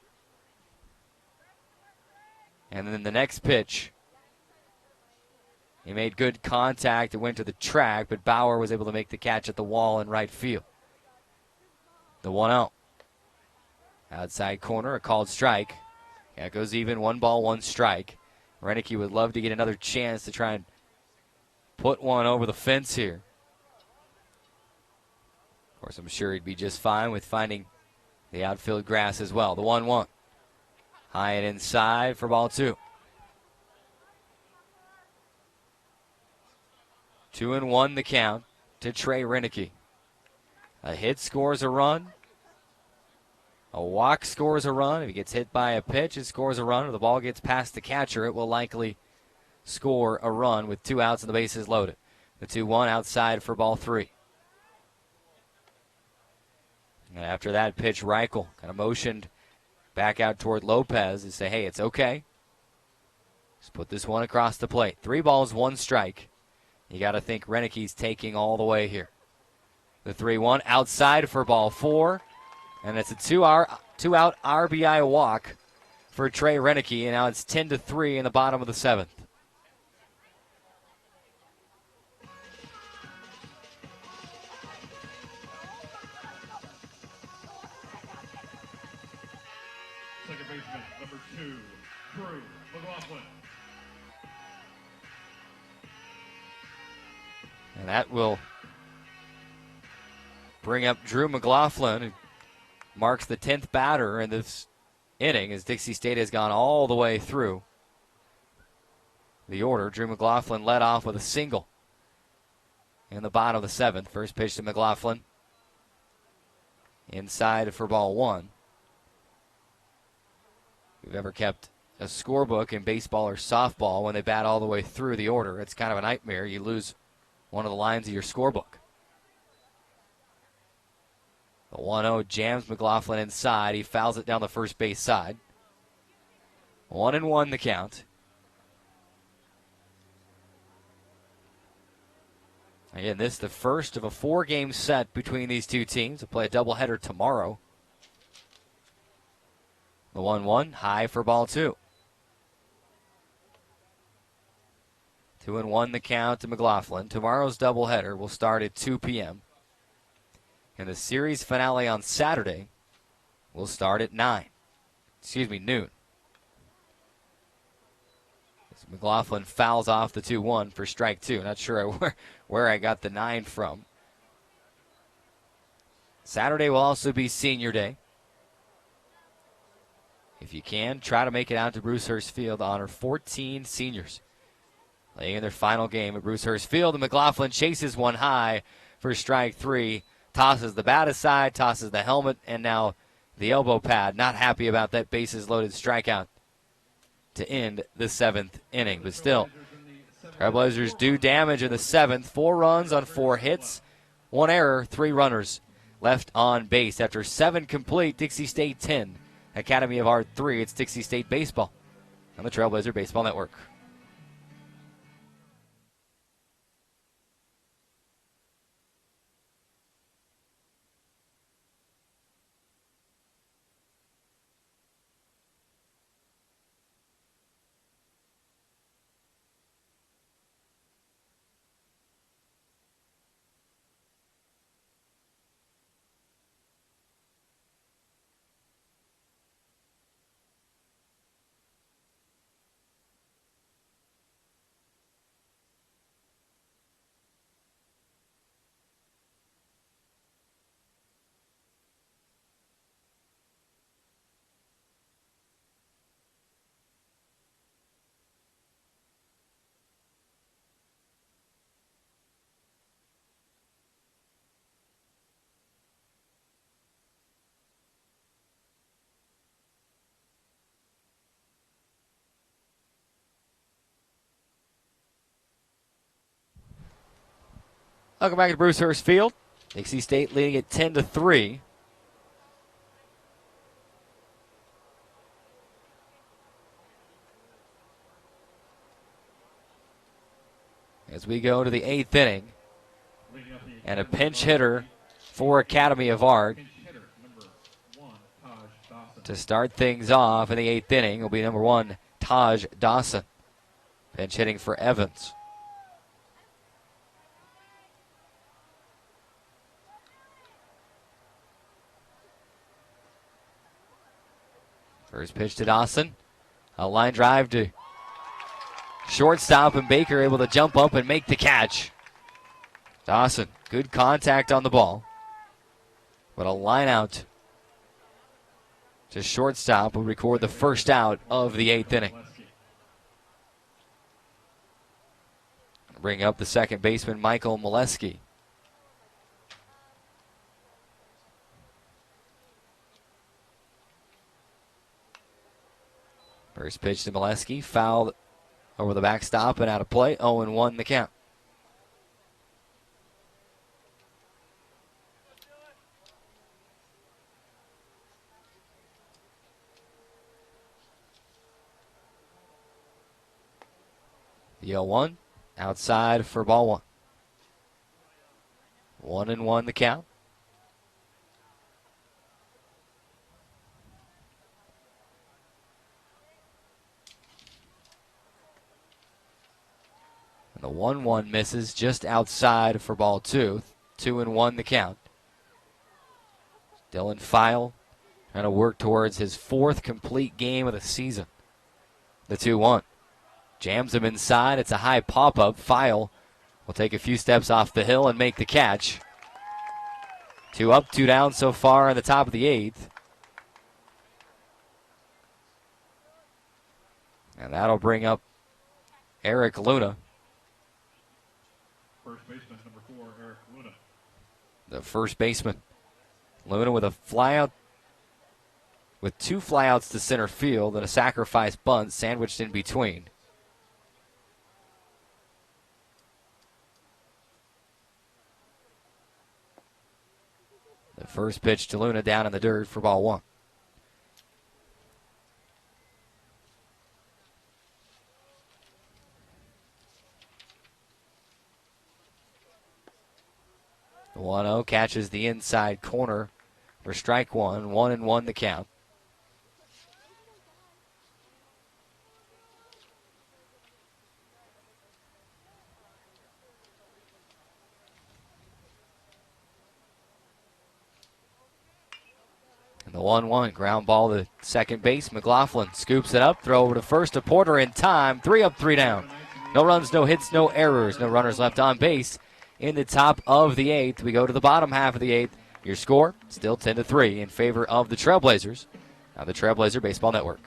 And then the next pitch, he made good contact. It went to the track, but Bauer was able to make the catch at the wall in right field. The 1-0. Outside corner, a called strike. That goes even, 1 ball, 1 strike. Renicky would love to get another chance to try and put one over the fence here. Of course, I'm sure he'd be just fine with finding the outfield grass as well. The 1-1. High and inside for ball 2. 2-1 the count to Trey Renicky. A hit scores a run. A walk scores a run. If he gets hit by a pitch, it scores a run. If the ball gets past the catcher, it will likely score a run with 2 outs and the bases loaded. The 2-1 outside for ball 3. And after that pitch, Reichel kind of motioned back out toward Lopez and say, hey, it's okay. Just put this one across the plate. 3 balls, 1 strike. You got to think Renicky's taking all the way here. The 3-1 outside for ball 4. And it's a 2-out RBI walk for Trey Renicky. And now it's 10-3 in the bottom of the 7th. Second baseman, number 2, Drew McLaughlin. And that will bring up Drew McLaughlin, who marks the 10th batter in this inning as Dixie State has gone all the way through the order. Drew McLaughlin led off with a single in the bottom of the 7th. First pitch to McLaughlin. Inside for ball 1. If you've ever kept a scorebook in baseball or softball when they bat all the way through the order, it's kind of a nightmare. You lose one of the lines of your scorebook. The 1-0 jams McLaughlin inside. He fouls it down the first base side. 1-1 the count. Again, this is the first of a 4-game set between these two teams. They'll play a doubleheader tomorrow. The 1-1, high for ball 2. 2-1 the count to McLaughlin. Tomorrow's doubleheader will start at 2 p.m. And the series finale on Saturday will start at noon. McLaughlin fouls off the 2-1 for strike 2. Not sure where I got the 9 from. Saturday will also be senior day. If you can, try to make it out to Brucehurst Field to honor 14 seniors playing in their final game at Brucehurst Field. And McLaughlin chases one high for strike 3, tosses the bat aside, tosses the helmet, and now the elbow pad. Not happy about that bases-loaded strikeout to end the 7th inning. But still, Trailblazers do damage in the 7th. 4 runs on 4 hits, 1 error, 3 runners left on base. After 7 complete, Dixie State 10, Academy of Art 3. It's Dixie State Baseball on the Trailblazer Baseball Network. Welcome back to Brucehurst Field. Dixie State leading it 10-3. As we go to the 8th inning, and a pinch hitter for Academy of Art to start things off in the 8th inning will be number 1, Taj Dawson. Pinch hitting for Evans. First pitch to Dawson. A line drive to shortstop, and Baker able to jump up and make the catch. Dawson, good contact on the ball. But a line out to shortstop will record the first out of the 8th inning. Bring up the second baseman, Michael Molesky. First pitch to Molesky, fouled over the backstop and out of play. 0-1 the count. The 0-1 outside for ball 1. 1-1 the count. And the 1-1 misses just outside for ball 2. 2-1 the count. Dylan File trying to work towards his 4th complete game of the season. The 2-1. Jams him inside. It's a high pop-up. File will take a few steps off the hill and make the catch. 2 up, 2 down so far in the top of the 8th. And that'll bring up Eric Luna. First baseman, number 4, Eric Luna. The first baseman. Luna with a flyout, with 2 flyouts to center field and a sacrifice bunt sandwiched in between. The first pitch to Luna down in the dirt for ball 1. The 1-0 catches the inside corner for strike 1. 1-1 the count. And the 1-1 ground ball to second base. McLaughlin scoops it up, throw over to first to Porter in time. 3 up, 3 down. No runs, no hits, no errors, no runners left on base. In the top of the 8th, we go to the bottom half of the 8th. Your score still 10-3 in favor of the Trailblazers on the Trailblazer Baseball Network.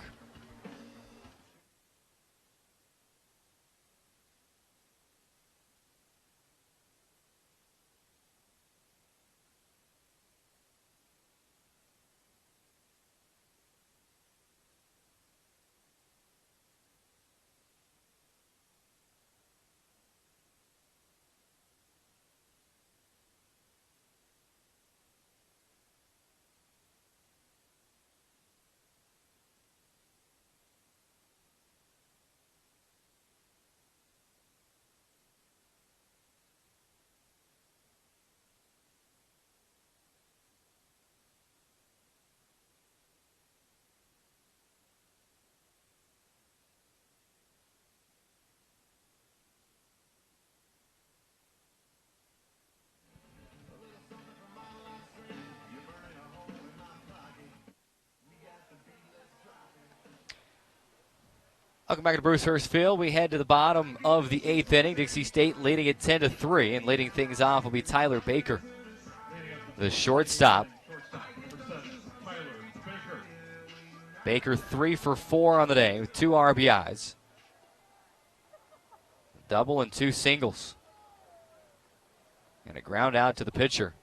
Welcome back to Bruce Hurst Field. We head to the bottom of the 8th inning. Dixie State leading it 10-3, and leading things off will be Tyler Baker, the shortstop. Baker 3 for 4 on the day with 2 RBIs. Double and 2 singles. And a ground out to the pitcher.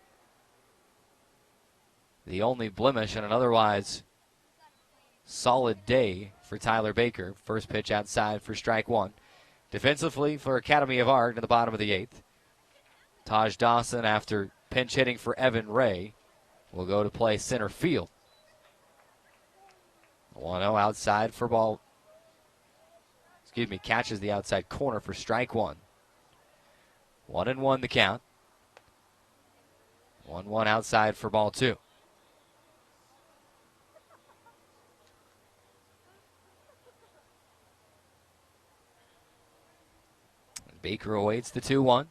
The only blemish on an otherwise solid day for Tyler Baker. First pitch outside for strike 1. Defensively for Academy of Art in the bottom of the 8th. Taj Dawson, after pinch hitting for Evan Ray, will go to play center field. 1-0 outside for ball. Catches the outside corner for strike 1. 1-1 the count. 1-1 outside for ball 2. Baker awaits the 2-1.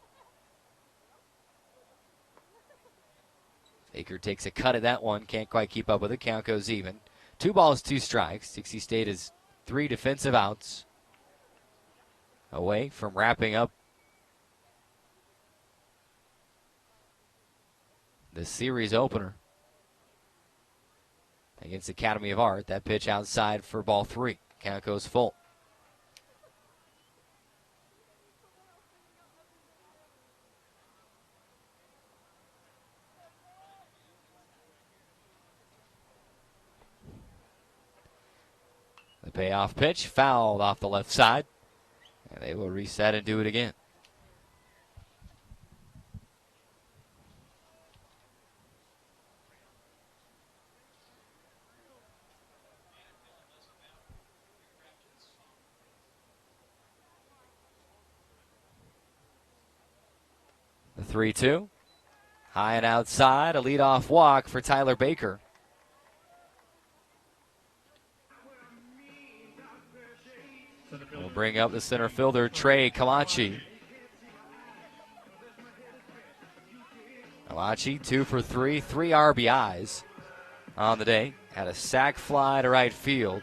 Baker takes a cut at that one. Can't quite keep up with it. Count goes even. 2 balls, 2 strikes. Dixie State is 3 defensive outs away from wrapping up the series opener against Academy of Art. That pitch outside for ball 3. Count goes full. The payoff pitch fouled off the left side, and they will reset and do it again. The 3-2. High and outside, a leadoff walk for Tyler Baker. We'll bring up the center fielder, Trey Kamachi. Kamachi, 2 for 3, 3 RBIs on the day. Had a sac fly to right field.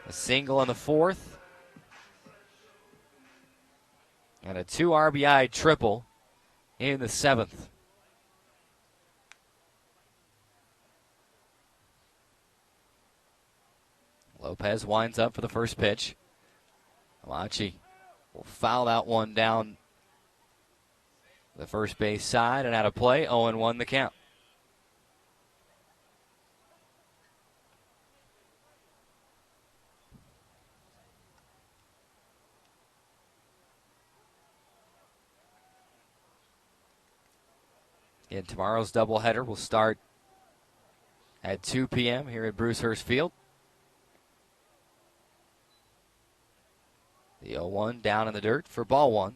A single in the 4th. And a 2 RBI triple in the 7th. Lopez winds up for the first pitch. Kamachi will foul that one down the first base side and out of play. 0-1 the count. And tomorrow's doubleheader will start at 2 p.m. here at Brucehurst Field. The 0-1 down in the dirt for ball one.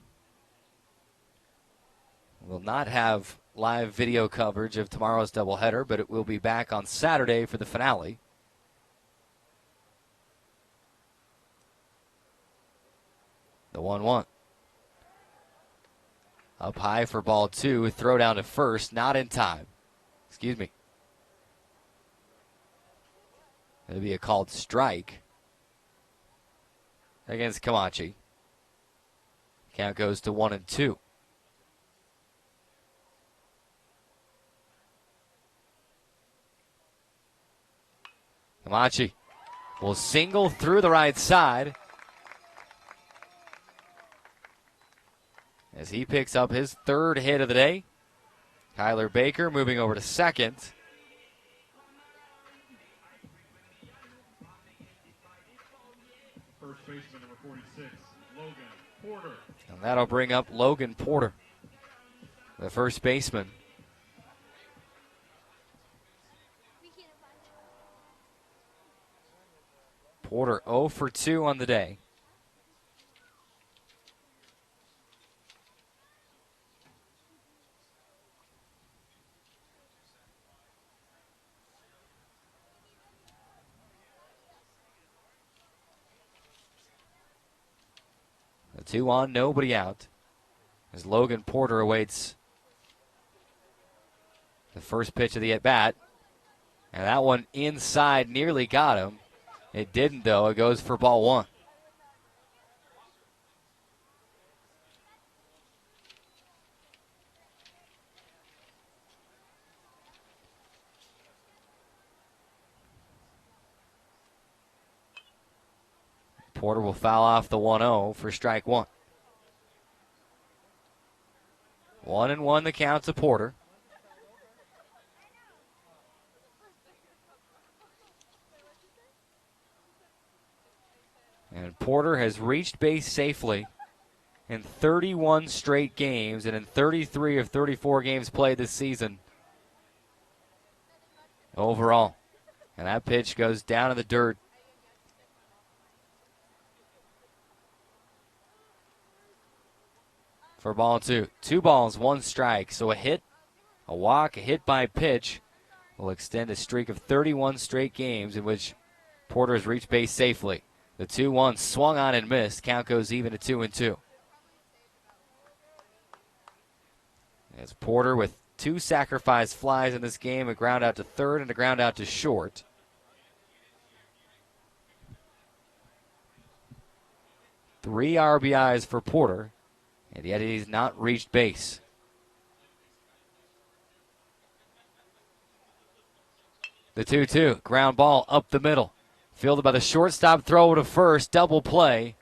We'll not have live video coverage of tomorrow's doubleheader, but it will be back on Saturday for the finale. The 1-1. Up high for ball two. Throw down to first. Not in time. Excuse me. It'll be a called strike against Kamachi. Count goes to 1-2. Kamachi will single through the right side as he picks up his third hit of the day. Kyler Baker moving over to second. First baseman number 46, Logan Porter. And that'll bring up Logan Porter, the first baseman. Porter 0 for 2 on the day. The 2 on, nobody out, as Logan Porter awaits the first pitch of the at-bat. And that one inside nearly got him. It didn't, though. It goes for ball one. Porter will foul off the 1-0 for strike one. 1-1 the count to Porter. And Porter has reached base safely in 31 straight games and in 33 of 34 games played this season overall. And that pitch goes down in the dirt. For ball two. 2 balls, 1 strike. So a hit, a walk, a hit by pitch will extend a streak of 31 straight games in which Porter has reached base safely. The 2-1 swung on and missed. Count goes even to 2-2. As Porter with 2 sacrifice flies in this game, a ground out to third and a ground out to short. Three RBIs for Porter, and yet he's not reached base. The 2-2, ground ball up the middle. Fielded by the shortstop, throw to first, double play.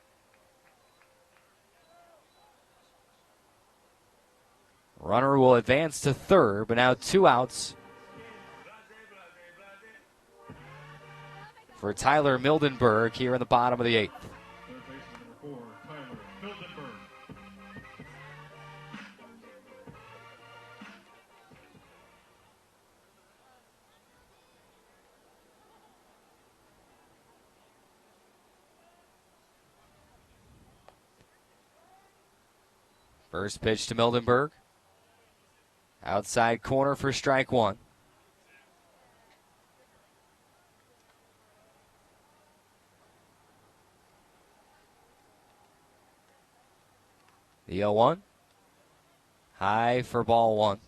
Runner will advance to third, but now 2 outs for Tyler Mildenberg here in the bottom of the 8th. Third baseman number 4, Tyler Mildenberg. First pitch to Mildenberg. Outside corner for strike one. The 0-1. High for ball one.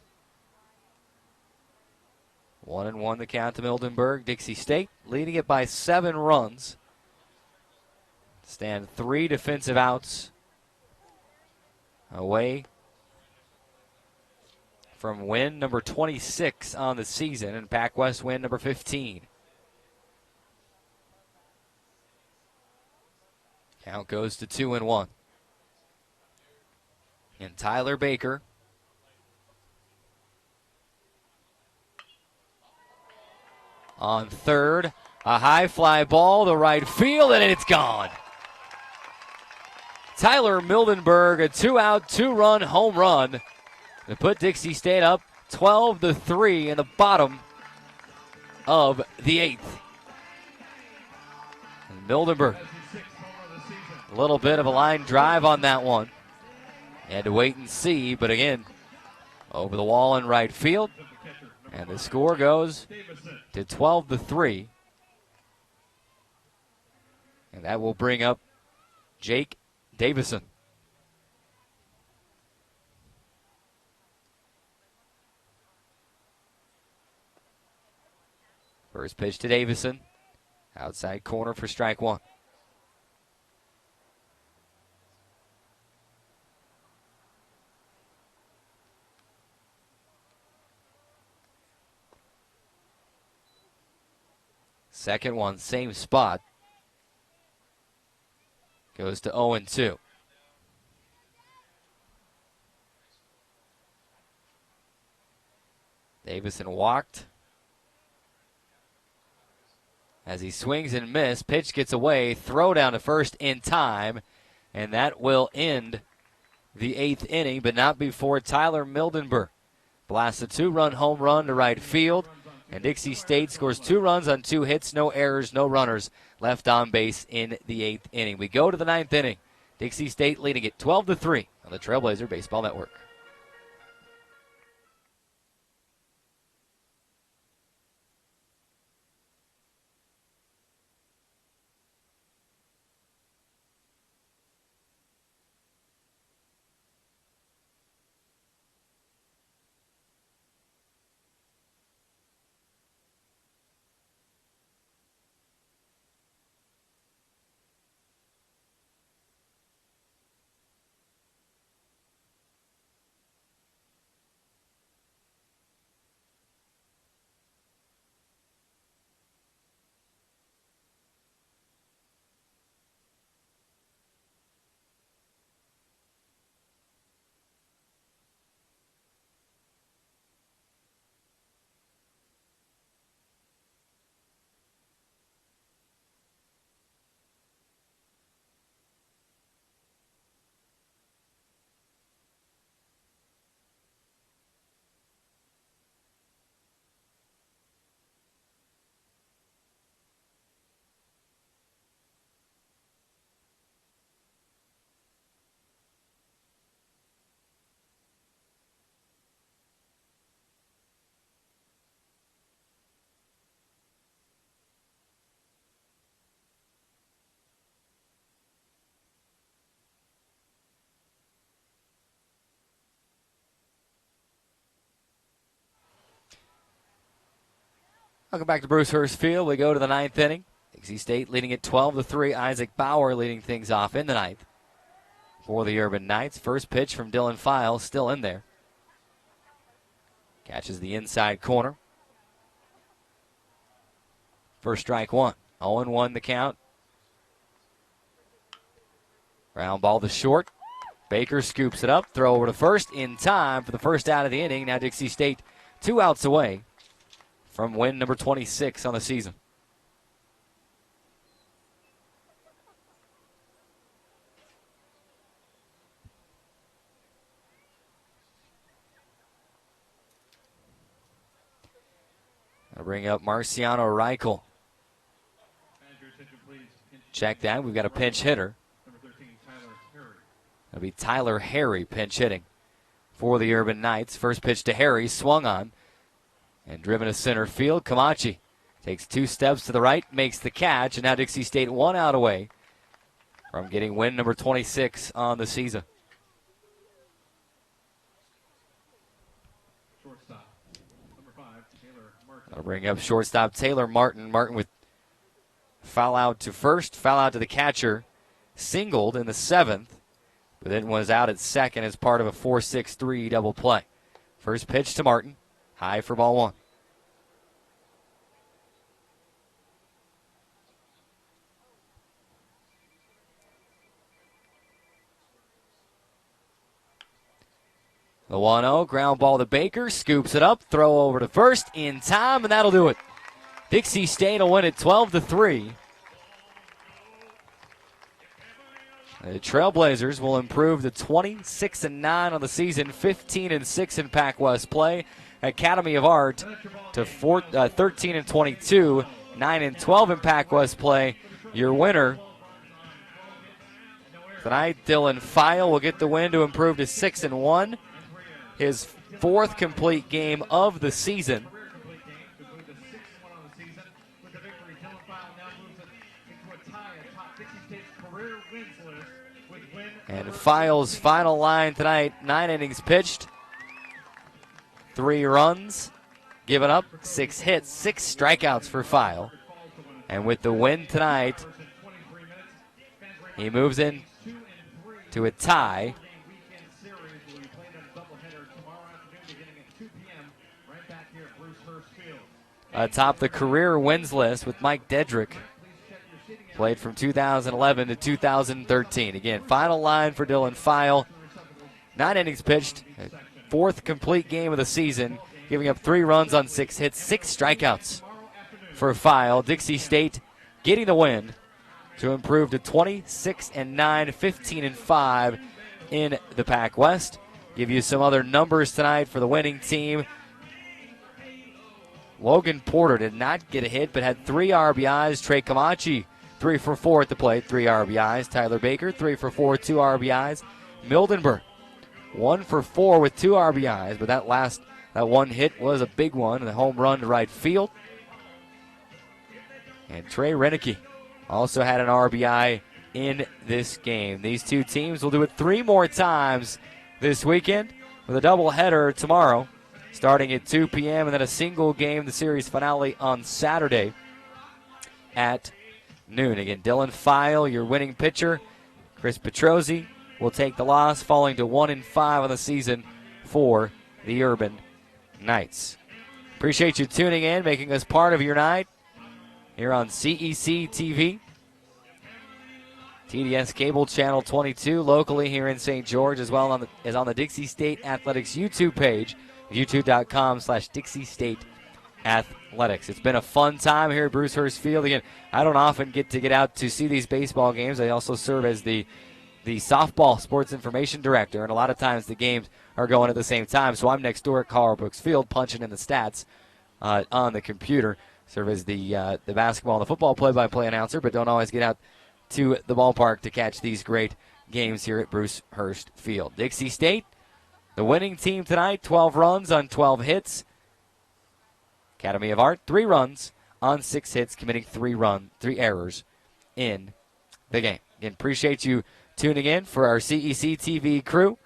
1-1 the count to Mildenberg. Dixie State leading it by 7 runs. Stand 3 defensive outs away from win number 26 on the season and Pac West win number 15. Count goes to 2-1. And Tyler Baker on third. A high fly ball to right field, and it's gone. Tyler Mildenberg, a 2-out, 2-run home run to put Dixie State up 12-3 in the bottom of the 8th. And Mildenberg, a little bit of a line drive on that one. You had to wait and see, but again, over the wall in right field. And the score goes to 12-3. And that will bring up Jake Davison. First pitch to Davison. Outside corner for strike one. Second one, same spot. Goes to 0-2. Davison walked. As he swings and misses, pitch gets away, throw down to first in time, and that will end the 8th inning, but not before Tyler Mildenberg blasts a 2-run home run to right field, and Dixie State scores 2 runs on 2 hits, no errors, no runners left on base in the 8th inning. We go to the 9th inning. Dixie State leading it 12-3 on the Trailblazer Baseball Network. Welcome back to Bruce Hurst Field. We go to the 9th inning. Dixie State leading it 12-3. Isaac Bauer leading things off in the 9th for the Urban Knights. First pitch from Dylan Files, still in there. Catches the inside corner. First strike one. 0-1 the count. Ground ball to short. Baker scoops it up. Throw over to first in time for the first out of the inning. Now Dixie State 2 outs away from win number 26 on the season. I'll bring up Marciano Reichel. Check that. We've got a pinch hitter. It'll be Tyler Harry pinch hitting for the Urban Knights. First pitch to Harry, swung on and driven to center field. Camachi takes 2 steps to the right, makes the catch, and now Dixie State 1 out away from getting win number 26 on the season. Shortstop, number 5, Taylor Martin. I'll bring up shortstop Taylor Martin. Martin with foul out to first, foul out to the catcher, singled in the 7th, but then was out at second as part of a 4-6-3 double play. First pitch to Martin, high for ball 1. The 1-0, ground ball to Baker, scoops it up, throw over to first in time, and that'll do it. Dixie State will win it 12-3. The Trailblazers will improve to 26-9 on the season, 15-6 in Pac West play. Academy of Art to 13-22, 9-12 in Pac West play. Your winner tonight, Dylan File, will get the win to improve to 6-1. His 4th complete game of the season. And File's final line tonight, 9 innings pitched, 3 runs given up, 6 hits, 6 strikeouts for File. And with the win tonight, he moves in to a tie. Atop the career wins list with Mike Dedrick. Played from 2011 to 2013. Again, final line for Dylan File. 9 innings pitched, 4th complete game of the season, giving up 3 runs on 6 hits, 6 strikeouts for File. Dixie State getting the win to improve to 26-9, 15-5 in the Pac West. Give you some other numbers tonight for the winning team. Logan Porter did not get a hit, but had 3 RBIs. Trey Camachi, 3 for 4 at the plate, 3 RBIs. Tyler Baker, 3 for 4, 2 RBIs. Mildenberg, 1 for 4 with 2 RBIs, but that one hit was a big one, the home run to right field. And Trey Renicky also had an RBI in this game. These two teams will do it 3 more times this weekend with a doubleheader tomorrow, starting at 2 p.m., and then a single game, the series finale on Saturday at noon. Again, Dylan File, your winning pitcher. Chris Petrozzi will take the loss, falling to 1-5 on the season for the Urban Knights. Appreciate you tuning in, making us part of your night here on CEC TV. TDS Cable Channel 22 locally here in St. George, as well as on the Dixie State Athletics YouTube page, youtube.com/Dixie State Athletics. It's been a fun time here at Bruce Hurst Field. Again, I don't often get out to see these baseball games. I also serve as the softball sports information director, and a lot of times the games are going at the same time. So I'm next door at Carl Brooks Field punching in the stats on the computer. Serve as the basketball and the football play-by-play announcer, but don't always get out to the ballpark to catch these great games here at Bruce Hurst Field. Dixie State, the winning team tonight, 12 runs on 12 hits. Academy of Art, 3 runs on 6 hits, committing 3 errors in the game. Again, appreciate you tuning in for our CEC TV crew.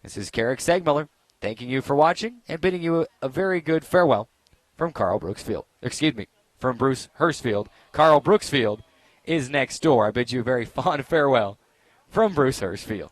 This is Carrick Segmiller, thanking you for watching and bidding you a very good farewell from Carl Brooks Field. From Bruce Hurst Field. Carl Brooks Field is next door. I bid you a very fond farewell from Bruce Hurst Field.